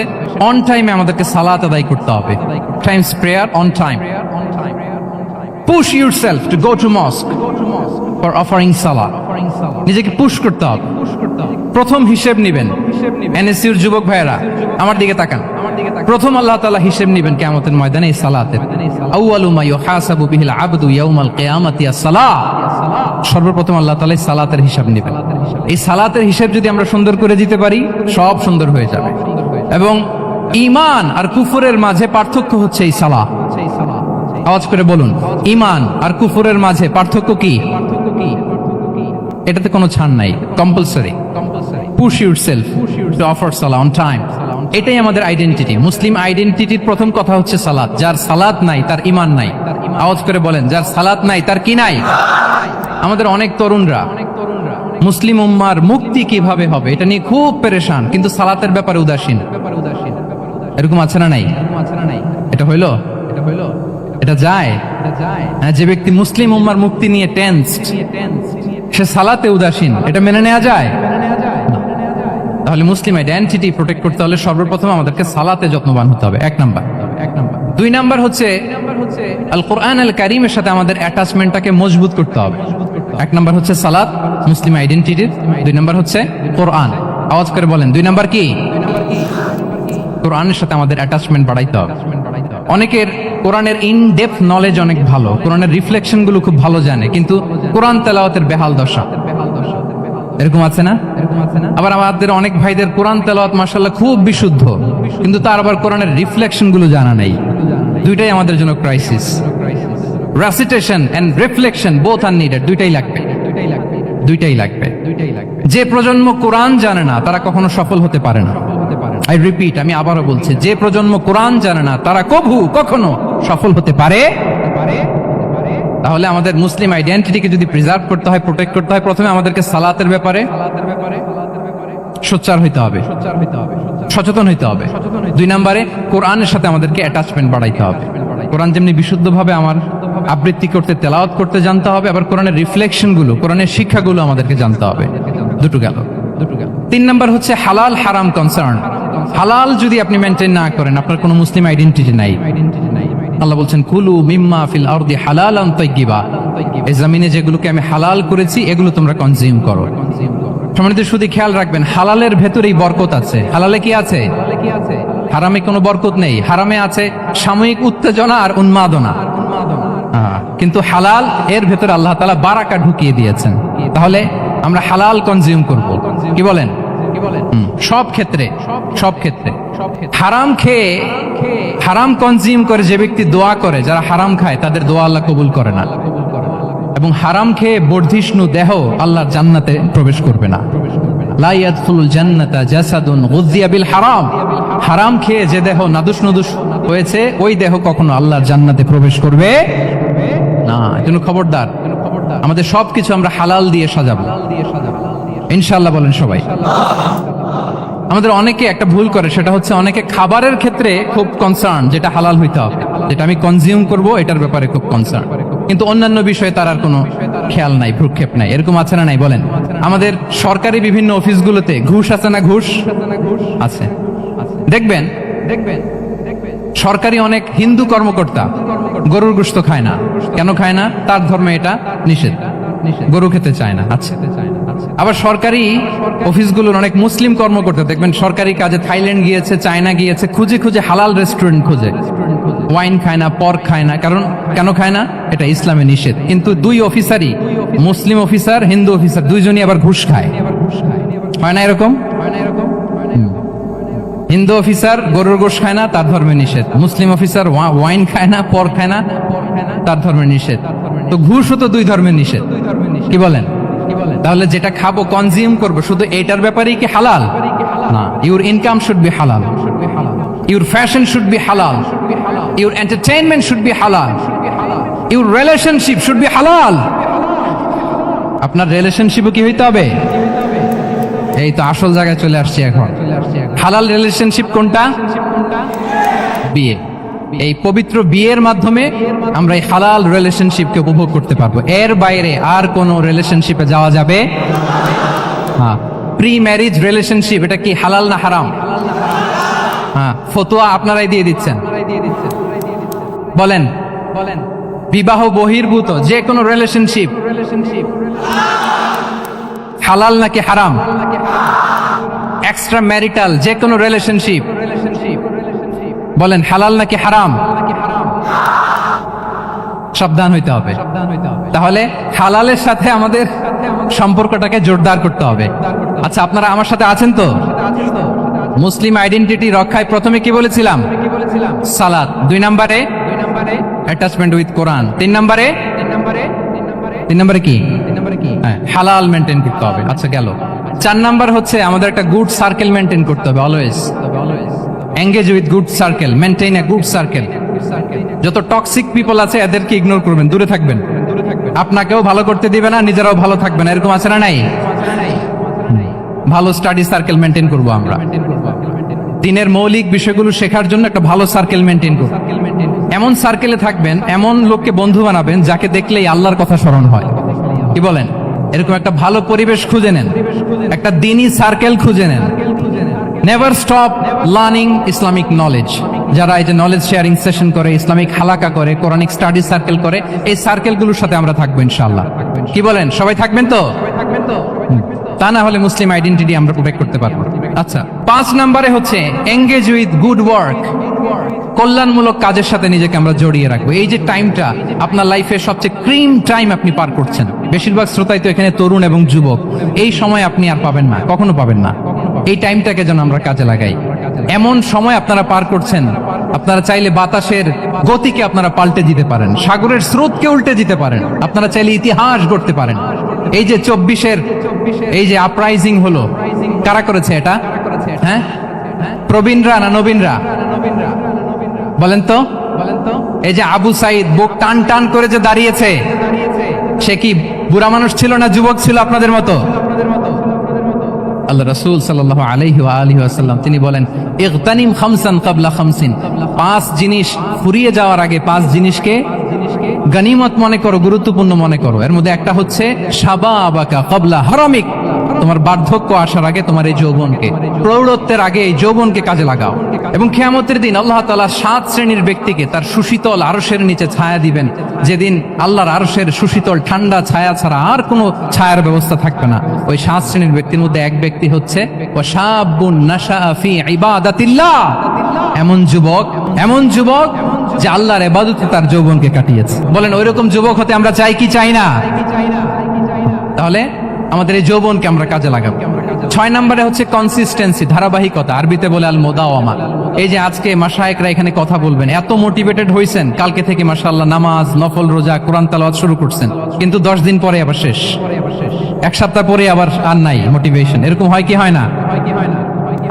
অন টাইমে আমাদেরকে সালাত আদায় করতে হবে। Times prayer on time. Push yourself to go to মস্ক for offering সালাত। নিজেকে পুশ করতে হবে। প্রথম হিসেব নিবেন। এনএসইউর যুবক ভাইয়েরা আমার দিকে তাকান। প্রথম আল্লাহ তাআলা হিসেব নিবেন কিয়ামতের ময়দানে এই সালাতের। আউয়ালু মা ইউহাসাবু বিহিল আবদু ইয়াউমাল কিয়ামাতি আস-সালাহ। সর্বপ্রথম আল্লাহ তাআলা এই সালাতের হিসাব নেবেন। এই সালাতের হিসাব যদি আমরা সুন্দর করে দিতে পারি, সব সুন্দর হয়ে যাবে। এবং ঈমান আর কুফরের মাঝে পার্থক্য হচ্ছে এই সালাহ। আওয়াজ করে বলুন, ঈমান আর কুফরের মাঝে পার্থক্য কি? এটাতে কোনো ছাড় নাই, compulsory. Push yourself to offer Salah on time. এটাই আমাদের আইডেন্টিটি। মুসলিম আইডেন্টিটির প্রথম কথা হচ্ছে সালাত। যার সালাত নাই তার ঈমান নাই। আওয়াজ করে বলেন, যার সালাত নাই তার কি নাই? আমাদের অনেক তরুণরা মুসলিম উম্মার মুক্তি কিভাবে হবে এটা নিয়ে খুব পেরেশান, কিন্তু সালাতের ব্যাপারে উদাসীন। এরকম আছে না নাই? এটা হইলো? এটা যায়? যে ব্যক্তি মুসলিম উম্মার মুক্তি নিয়ে টেন্সড, সে সালাতে উদাসীন, এটা মেনে নেওয়া যায়? তাহলে মুসলিম আইডেন্টিটি প্রোটেক্ট করতে হলে সর্বপ্রথম আমাদেরকে সালাতে যত্নবান হতে হবে, এক নাম্বার। দুই নাম্বার হচ্ছে আল কোরআন আল কারীমের সাথে আমাদের অ্যাটাচমেন্টটাকে মজবুত করতে হবে। এক নাম্বার হচ্ছে সালাত মুসলিম আইডেন্টিটির, দুই নাম্বার হচ্ছে কোরআন। আওয়াজ করে বলেন, দুই নাম্বার কি? কোরআনের সাথে আমাদের অ্যাটাচমেন্ট বাড়াইতে হবে। অনেকের কোরআনের ইন ডেপথ নলেজ অনেক ভালো, কোরআনের রিফ্লেকশন গুলো খুব ভালো জানে, কিন্তু কোরআন তেলাওয়াতের বেহাল দশা। এরকম আছে না? আবার আমাদের অনেক ভাইদের কোরআন তেলাওয়াত মাশাআল্লাহ খুব বিশুদ্ধ, কিন্তু তার আবার কোরআনের রিফ্লেকশন গুলো জানা নাই। দুইটাই আমাদের জন্য crisis. Recitation and reflection both are needed. দুইটাই লাগবে। যে প্রজন্ম কোরআন জানে না তারা কখনো সফল হতে পারে না। আই রিপিট, আমি আবারও বলছি, যে প্রজন্ম কোরআন জানে না তারা কখনো সফল হতে পারে। তাহলে আমাদের মুসলিম আইডেন্টিটিকে যদি প্রিজার্ভ করতে হয়, প্রোটেক্ট করতে হয়, প্রথমে আমাদেরকে সালাতের ব্যাপারে সোচ্চার হইতে হবে, সচেতন হইতে হবে। দুই নম্বরে কোরআনের সাথে আমাদেরকে অ্যাটাচমেন্ট বাড়াইতে হবে। কোরআন যেমনি বিশুদ্ধভাবে আমার আবৃত্তি করতে, তেলাওয়াত করতে জানতে হবে, আবার কোরআনের রিফ্লেকশন গুলো, কোরআনের শিক্ষাগুলো আমাদেরকে জানতে হবে। দুটো গেল। তিন নম্বর হচ্ছে হালাল হারাম কনসার্ন। হালাল যদি আপনি মেনটেন না করেন, আপনার কোনো মুসলিম আইডেন্টিটি নাই। আল্লাহ বলছেন, কুলু মিম্মা ফিল আরদি হালালান তাইয়্যিবা। এই জমিনে যেগুলোকে আমি হালাল করেছি এগুলো তোমরা কনজিউম করো। সম্মানিত শুধু খেয়াল রাখবেন, হালালের ভেতরেই বরকত আছে। হালালে কি আছে? হারামে কোনো বরকত নেই। হারামে আছে সাময়িক উত্তেজনা আর উন্মাদনা, কিন্তু হালাল এর ভেতরে আল্লাহ তাআলা বারাকা ঢুকিয়ে দিয়েছেন। তাহলে আমরা হালাল কনজিউম করব। কি বলেন? সব ক্ষেত্রে। হারাম খেয়ে, হারাম কনজিউম করে যে ব্যক্তি দোয়া করে, যারা হারাম খায় তাদের দোয়া আল্লাহ কবুল করে না। এবং হারাম খেয়ে বর্ধিষ্ণু দেহ আল্লাহর জান্নাতে প্রবেশ করবে না। লা ইয়াদখুলুল জান্নাতা জাসাদুন গুযিয়া বিল হারাম। হারাম খেয়ে যে দেহ নাদুস নুদুস হয়েছে, ওই দেহ কখনো আল্লাহর জান্নাতে প্রবেশ করবে না। এজন্য খবরদার, আমাদের সবকিছু আমরা হালাল দিয়ে সাজাবো ইনশাআল্লাহ। বলেন সবাই। আমাদের অনেকে একটা ভুল করে, সেটা হচ্ছে অনেকে খাবারের ক্ষেত্রে খুব কনসার্ন, যেটা হালাল হইতে হবে, যেটা আমি কনজিউম করব এটার ব্যাপারে খুব কনসার্ন, কিন্তু অন্যান্য বিষয়ে তার আর কোনো খেয়াল নাই, ভ্রুক্ষেপ নাই। এরকম আছে না নাই? বলেন। আমাদের সরকারি বিভিন্ন অফিসগুলোতে ঘুষ আছে না? ঘুষ আছে। দেখবেন সরকারি অনেক হিন্দু কর্মকর্তা গরুর গোশত খায় না। কেন খায় না? তার ধর্মে এটা নিষেধ, গরু খেতে চায় না। আচ্ছা। আবার সরকারি অফিসগুলোর অনেক মুসলিম কর্মকর্তা দেখবেন সরকারি কাজে থাইল্যান্ড গিয়েছে, চায়না গিয়েছে, খুঁজে হালাল রেস্টুরেন্ট খুঁজে। ওয়াইন খায় না, পর্ক খায় না। কারণ কেন খায় না? এটা ইসলামে নিষেধ। কিন্তু দুই অফিসারই, মুসলিম অফিসার, হিন্দু অফিসার, দুইজনই আবার ঘুষ খায়। হয় না এরকম? হিন্দু অফিসার গরুর গোশত খায় না, তার ধর্মে নিষেধ। মুসলিম অফিসার ওয়াইন খায় না, পর্ক খায় না, তার ধর্মে নিষেধ। তো ঘুষও তো দুই ধর্মের নিষেধ। কি বলেন? তাহলে যেটা খাবো, কনজিউম করবো, শুধু এটার ব্যাপারেই কি হালাল? না। ইউর ইনকাম শুড বি হালাল, ইউর ফ্যাশন শুড বি হালাল, ইউর এন্টারটেইনমেন্ট শুড বি হালাল, ইউর রিলেশনশিপ শুড বি হালাল। আপনার রিলেশনশিপও কি হইতে হবে? এই তো আসল জায়গায় চলে আসছি এখন। হালাল রিলেশনশিপ কোনটা? বিয়ে। এই পবিত্র বিয়ের মাধ্যমে আমরা এই হালাল রিলেশনশিপকে উপভোগ করতে পারবো। এর বাইরে আর কোনো রিলেশনশিপে যাওয়া যাবে? হ্যাঁ। প্রি ম্যারিজ রিলেশনশিপ, এটা কি হালাল না হারাম? হ্যাঁ, ফতোয়া আপনারাই দিয়ে দিচ্ছেন। বলেন। বিবাহ বহির্ভূত যে কোনো রিলেশনশিপ হালাল নাকি হারাম? এক্সট্রা ম্যারিটাল যে কোনো রিলেশনশিপ বলেন হালাল নাকি হারাম? সাবধান হইতে হবে। তাহলে হালালের সাথে আমাদের সম্পর্কটাকে জোরদার করতে হবে। আচ্ছা, আপনারা আমার সাথে আছেন তো? মুসলিম আইডেন্টিটি রক্ষায় প্রথমে কি বলেছিলাম? সালাত। 2 নম্বরে অ্যাটাচমেন্ট উইথ কোরআন। 3 নম্বরে কি? হ্যাঁ, হালাল মেনটেন করতে হবে। আচ্ছা, গেল। 4 নাম্বার হচ্ছে আমাদের একটা গুড সার্কেল মেনটেন করতে হবে। Always engage with good circle, maintain a good circle. যত টক্সিক পিপল আছে এদেরকে ইগনোর করবেন, দূরে থাকবেন। আপনাকেও ভালো করতে দিবে না, নিজেরাও ভালো থাকবে না। এরকম আছে না নাই? ভালো স্টাডি সার্কেল মেনটেন করব আমরা। দিনের মৌলিক বিষয়গুলো শেখার জন্য একটা ভালো সার্কেল মেনটেন করব। এমন সার্কেলে থাকবেন, এমন লোককে বন্ধু বানাবেন যাকে দেখলেই আল্লাহর কথা স্মরণ হয়। কি বলেন? এরকম একটা ভালো পরিবেশ খুঁজে নেন, একটা দ্বীনি সার্কেল খুঁজে নেন। Never stop learning Islamic knowledge. যারা এই যে নলেজ শেয়ারিং সেশন করে, ইসলামিক হালাকা করে, কোরআনিক স্টাডি সার্কেল করে, এই সার্কেলগুলোর সাথে আমরা থাকবো ইনশাআল্লাহ। কি বলেন? সবাই থাকবেন তো? তা না হলে মুসলিম আইডেন্টিটি আমরা প্রোটেক্ট করতে পারবো। আচ্ছা, 5 নম্বরে হচ্ছে এঙ্গেজ উইথ গুড ওয়ার্ক। কল্যাণমূলক কাজের সাথে নিজেকে আমরা জড়িয়ে রাখবো। এই যে টাইমটা আপনার লাইফের সবচেয়ে ক্রিম টাইম আপনি পার করছেন, বেশিরভাগ শ্রোতাই তো এখানে তরুণ এবং যুবক, এই সময় আপনি আর পাবেন না, কখনো পাবেন না। এই টাইমটাকে যেন আমরা কাজে লাগাই। এমন সময় আপনারা পার করছেন, আপনারা চাইলে বাতাসের গতিকে আপনারা পাল্টে দিতে পারেন, সাগরের স্রোতকে উল্টে দিতে পারেন, আপনারা চাইলে ইতিহাস গড়তে পারেন। এই যে 24-এর এই যে আপরাইজিং হলো, কারা করেছে এটা? হ্যাঁ, প্রবীণরা না নবীনরা? বলেন তো। এই যে আবু সাইদ বুক টান টান করে যে দাঁড়িয়েছে, সে কি বুড়া মানুষ ছিল না যুবক ছিল আপনাদের মতো? আল্লাহ রাসূল সাল্লাল্লাহু আলাইহি ওয়া আলিহি ওয়াসাল্লাম তিনি বলেন, ইগতানিম খামসান ক্বাবলা খামসিন। 5 জিনিস ফুরিয়ে যাওয়ার আগে 5 জিনিসকে গনিমত মনে করো, গুরুত্বপূর্ণ মনে করো। এর মধ্যে একটা হচ্ছে শাবাবাকা ক্বাবলা হারামিক। তোমার বার্ধক্য আসার আগে তোমার এই যৌবনকে, প্রৌঢ়ত্বের আগে এই যৌবনকে কাজে লাগাও। এবং কিয়ামতের দিন আল্লাহ তাআলা 7 শ্রেণীর ব্যক্তিকে তার সুশীতল আরশের নিচে ছায়া দিবেন, যেদিন আল্লাহর আরশের সুশীতল ঠান্ডা ছায়া ছাড়া আর কোনো ছায়ার ব্যবস্থা থাকবে না। ওই 7 শ্রেণীর ব্যক্তির মধ্যে এক ব্যক্তি হচ্ছে ওয়াশাবুন নাশাআ ফি ইবাদাতিল্লাহ। এমন যুবক যে আল্লাহর ইবাদতে তার যৌবনকে কাটিয়েছে। বলেন, ওইরকম যুবক হতে আমরা চাই কি চাই না? তাহলে আমাদের এই যৌবনকে আমরা কাজে লাগাবো। 6 নম্বরে হচ্ছে কনসিস্টেন্সি, ধারাবাহিকতা। আরবিতে বলে আল মুদাওয়ামা। এই যে আজকে মাশায়েখরা এখানে কথা বলবেন, এত মোটিভেটেড হইছেন, কালকে থেকে মাশাআল্লাহ নামাজ, নফল রোজা, কোরআন তেলাওয়াত শুরু করছেন, কিন্তু 10 দিন পরে আবার শেষ, 1 সপ্তাহ পরে আবার আর নাই মোটিভেশন। এরকম হয় কি হয় না?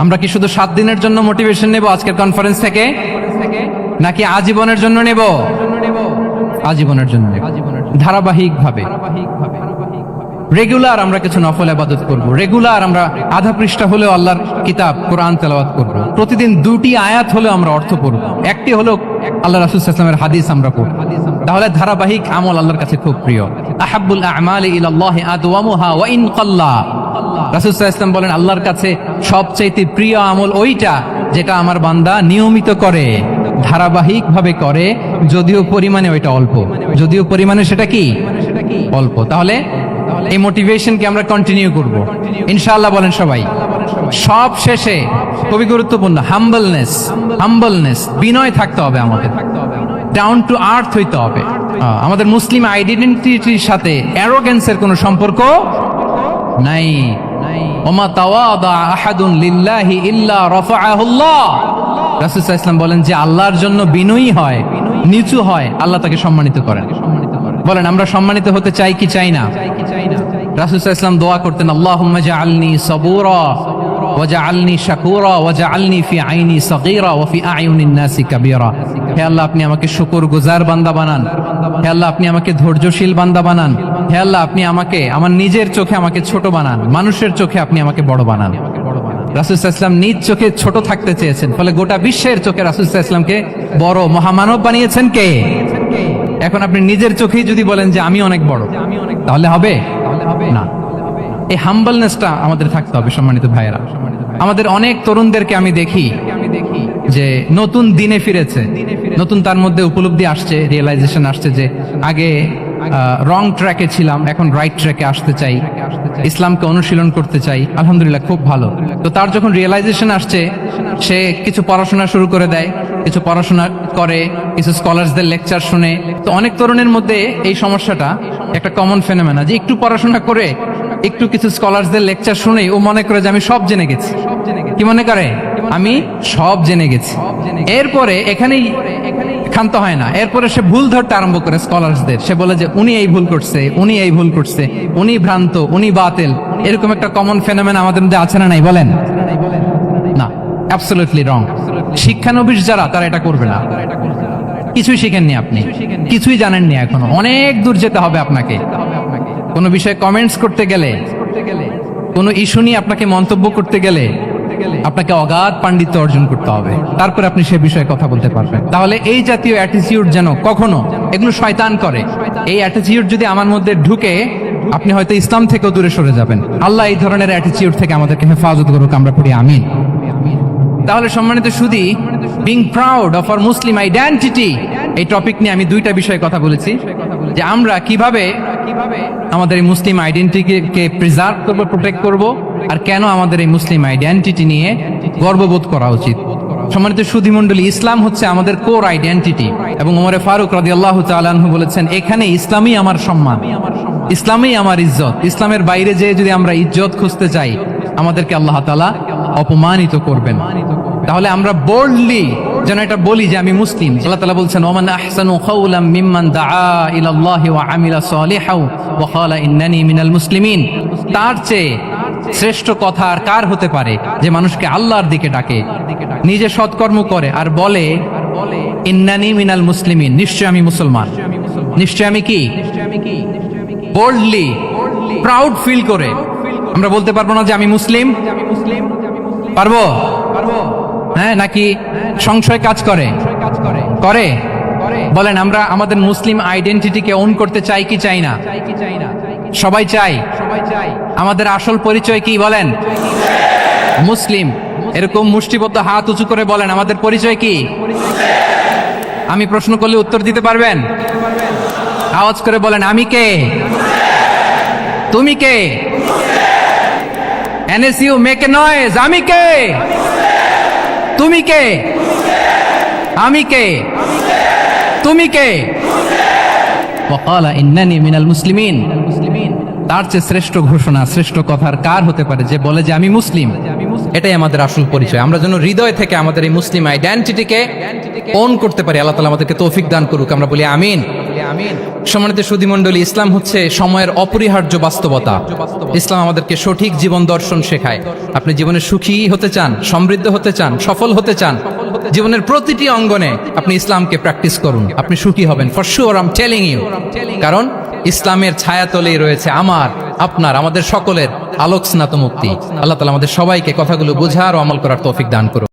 আমরা কি শুধু 7 দিনের জন্য মোটিভেশন নেব আজকের কনফারেন্স থেকে, নাকি আজীবনের জন্য নেব? আজীবনের জন্য নেব। ধারাবাহিকভাবে রেগুলার আমরা কিছু নফল ইবাদত করব, রেগুলার আমরা আধা পৃষ্ঠা হলেও আল্লাহর কিতাব কোরআন তেলাওয়াত করব, প্রতিদিন 2টি আয়াত হলেও আমরা অর্থ পড়ব, একটি হলেও আল্লাহ রাসূল সাল্লাল্লাহু আলাইহি ওয়াসাল্লামের হাদিস আমরা পড়ব। তাহলে ধারাবাহিক আমল আল্লাহর কাছে খুব প্রিয়। আহাব্বুল আ'মালি ইলাল্লাহি আদওয়ামুহা ওয়া ইন কাল্লা। রাসূল সাল্লাল্লাহু আলাইহি ওয়াসাল্লাম বলেন, আল্লাহর কাছে সবচাইতে প্রিয় আমল ওইটা যেটা আমার বান্দা নিয়মিত করে, ধারাবাহিকভাবে করে, যদিও পরিমাণে ওইটা অল্প, যদিও পরিমাণে সেটা কি অল্প। তাহলে এই মোটিভেশনকে আমরা কন্টিনিউ করব ইনশাআল্লাহ। বলেন সবাই। সব শেষে খুবই গুরুত্বপূর্ণ হাম্বলনেস, বিনয় থাকতে হবে আমাদের, ডাউন টু আর্থ হইতে হবে। আমাদের মুসলিম আইডেন্টিটির সাথে অ্যারোগেন্সের কোনো সম্পর্ক নাই। ওমা তাওয়াদা আহাদুন লিল্লাহি ইল্লা রাফাআহুল্লাহ। রাসূল সাল্লাল্লাহু আলাইহি ওয়াসাল্লাম বলেন, যে আল্লাহর জন্য বিনয়ী হয়, নিচু হয়, আল্লাহ তাকে সম্মানিত করেন। বলেন, আমরা সম্মানিত হতে চাই কি চাই না? রাসূল সাল্লাল্লাহু আলাইহি ওয়াসাল্লাম দোয়া করতেন, আল্লাহুম্মা জাআলনি সাবুরা ওয়া জাআলনি শাকুরা ওয়া জাআলনি ফি আইনি সাগীরা ওয়া ফি আ'য়ুনিন নাসি কাবীরা। হে আল্লাহ, আপনি আমাকে শুকরগুজার বান্দা বানান। হে আল্লাহ, আপনি আমাকে ধৈর্যশীল বান্দা বানান। হে আল্লাহ, আপনি আমাকে আমার নিজের চোখে আমাকে ছোট বানান, মানুষের চোখে আপনি আমাকে বড় বানান। রাসূল সাল্লাল্লাহু আলাইহি ওয়াসাল্লাম নিজ চোখে ছোট থাকতে চেয়েছেন, ফলে গোটা বিশ্বের চোখে রাসূল সাল্লাল্লাহু আলাইহি ওয়াসাল্লামকে বড় মহামানব বানিয়েছেন কে? এখন আপনি নিজের চোখেই যদি বলেন যে আমি অনেক বড়, তাহলে হবে না। এই হাম্বলনেসটা আমাদের থাকতে হবে। সম্মানিত ভাইয়েরা, আমাদের অনেক তরুণদেরকে আমি দেখি যে নতুন দিনে ফিরেছে, নতুন তার মধ্যে উপলব্ধি আসছে, রিয়েলাইজেশন আসছে যে আগে রং ট্র্যাকে ছিলাম, এখন রাইট ট্র্যাকে আসতে চাই, ইসলামকে অনুশীলন করতে চাই। আলহামদুলিল্লাহ, খুব ভালো। তো তার যখন রিয়েলাইজেশন আসছে, সে কিছু পড়াশোনা শুরু করে দেয়, কিছু পড়াশোনা করে, কিছু স্কলারসদের লেকচার শুনে। তো অনেক তরুণের মধ্যে এই সমস্যাটা একটা কমন ফেনোমেনা, যে একটু পড়াশোনা করে, একটু কিছু স্কলারসদের লেকচার শুনেই ও মনে করে যে আমি সব জেনে গেছি। কি মনে করে? আমি সব জেনে গেছি। এরপরে এখানেই ক্ষান্ত হয় না, এরপরে সে ভুল ধরতে আরম্ভ করে স্কলারসদের। সে বলে যে উনি এই ভুল করছে, উনি এই ভুল করছে, উনি ভ্রান্ত, উনি বাতিল। এরকম একটা কমন ফেনোমেনা আমাদের মধ্যে আছে না নাই বলেন? না, অ্যাবসলিউটলি রং। শিক্ষানবিশ যারা, তারা এটা করবে না। কিছুই শিখেননি আপনি, কিছুই জানেননি এখনো, অনেক দূর যেতে হবে আপনাকে। কোনো বিষয়ে কমেন্টস করতে গেলে, কোনো ইস্যু নিয়ে আপনাকে মন্তব্য করতে গেলে আপনাকে অগাধ পাণ্ডিত্য অর্জন করতে হবে, তারপরে আপনি সে বিষয়ে কথা বলতে পারবেন। তাহলে এই জাতীয় অ্যাটিটিউড যেন কখনো, এগুলো শয়তান করে, এই অ্যাটিটিউড যদি আমার মধ্যে ঢুকে, আপনি হয়তো ইসলাম থেকেও দূরে সরে যাবেন। আল্লাহ এই ধরনের অ্যাটিটিউড থেকে আমাদেরকে হেফাজত করুক, আমরা পড়ি আমিন। তাহলে সম্মানিত সুধী, being proud of our Muslim identity, এই টপিক নিয়ে আমি দুইটা বিষয়ে কথা বলেছি, যে আমরা কিভাবে আমাদের এই মুসলিম আইডেন্টিটিকে প্রিজার্ভ করব, প্রোটেক্ট করব, আর কেন আমাদের এই মুসলিম আইডেন্টিটি নিয়ে গর্ববোধ করা উচিত। সম্মানিত সুধী মণ্ডলী, ইসলাম হচ্ছে আমাদের কোর আইডেন্টিটি, এবং ওমরে ফারুক রাদিয়াল্লাহু তাআলা আনহু বলেছেন, এখানে ইসলামই আমার সম্মান, ইসলামই আমার ইজ্জত। ইসলামের বাইরে যেয়ে যদি আমরা ইজ্জত খুঁজতে চাই, আমাদেরকে আল্লাহ তাআলা অপমানিত করবেন। তাহলে আমরা বোল্ডলি যেন এটা বলি যে আমি মুসলিম। আল্লাহ তাআলা বলছেন, ওমান আহসানু কাওলাম মিম্মান দাআ ইলাল্লাহি ওয়া আমিলা সালিহাও ওয়া ক্বালা ইন্নানি মিনাল মুসলিমিন। তার চেয়ে শ্রেষ্ঠ কথা আর কার হতে পারে, যে মানুষকে আল্লাহর দিকে ডাকে, নিজে সৎকর্ম করে আর বলে ইন্নানি মিনাল মুসলিমিন, নিশ্চয় আমি মুসলমান, নিশ্চয় আমি কি, বোল্ডলি প্রাউড ফিল করে। আমরা বলতে পারবো না যে আমি মুসলিম? পারবো? হ্যাঁ, নাকি সংশয় কাজ করে? করে। বলেন, আমরা আমাদের মুসলিম আইডেন্টিটিকে ওন করতে চাই কি চাই না? সবাই চাই। আমাদের আসল পরিচয় কি বলেন? মুসলিম। এরকম মুষ্টিবদ্ধ হাত উঁচু করে বলেন, আমাদের পরিচয় কি? আমি প্রশ্ন করলে উত্তর দিতে পারবেন? আওয়াজ করে বলেন, আমি কে? তুমি কে? এনএসইউ মেক এ নয়েজ, আমি কে? তুমি কে? আমি কে? তুমি কে? ওয়াকালা ইন্নানি মিনাল মুসলিমিন। তার চেয়ে শ্রেষ্ঠ ঘোষণা, শ্রেষ্ঠ কথার কার হতে পারে, যে বলে যে আমি মুসলিম। এটাই আমাদের আসল পরিচয়। আমরা যেন হৃদয় থেকে আমাদের এই মুসলিম আইডেন্টিটিকে ওন করতে পারি। আল্লাহ তাআলা আমাদেরকে তৌফিক দান করুক, আমরা বলি আমিন। সম্মানিত সুধী মণ্ডলী, ইসলাম হচ্ছে সময়ের অপরিহার্য বাস্তবতা। ইসলাম আমাদেরকে সঠিক জীবন দর্শন শেখায়। আপনি জীবনে সুখী হতে চান, সমৃদ্ধ হতে চান, সফল হতে চান, জীবনের প্রতিটি অঙ্গনে আপনি ইসলামকে প্র্যাকটিস করুন, আপনি সুখী হবেন for sure, I am telling you. কারণ ইসলামের ছায়াতলেই রয়েছে আমার, আপনার, আমাদের সকলের আলোক স্নাত মুক্তি। আল্লাহ তাআলা আমাদের সবাইকে কথাগুলো বোঝার ও আমল করার তৌফিক দান করুন।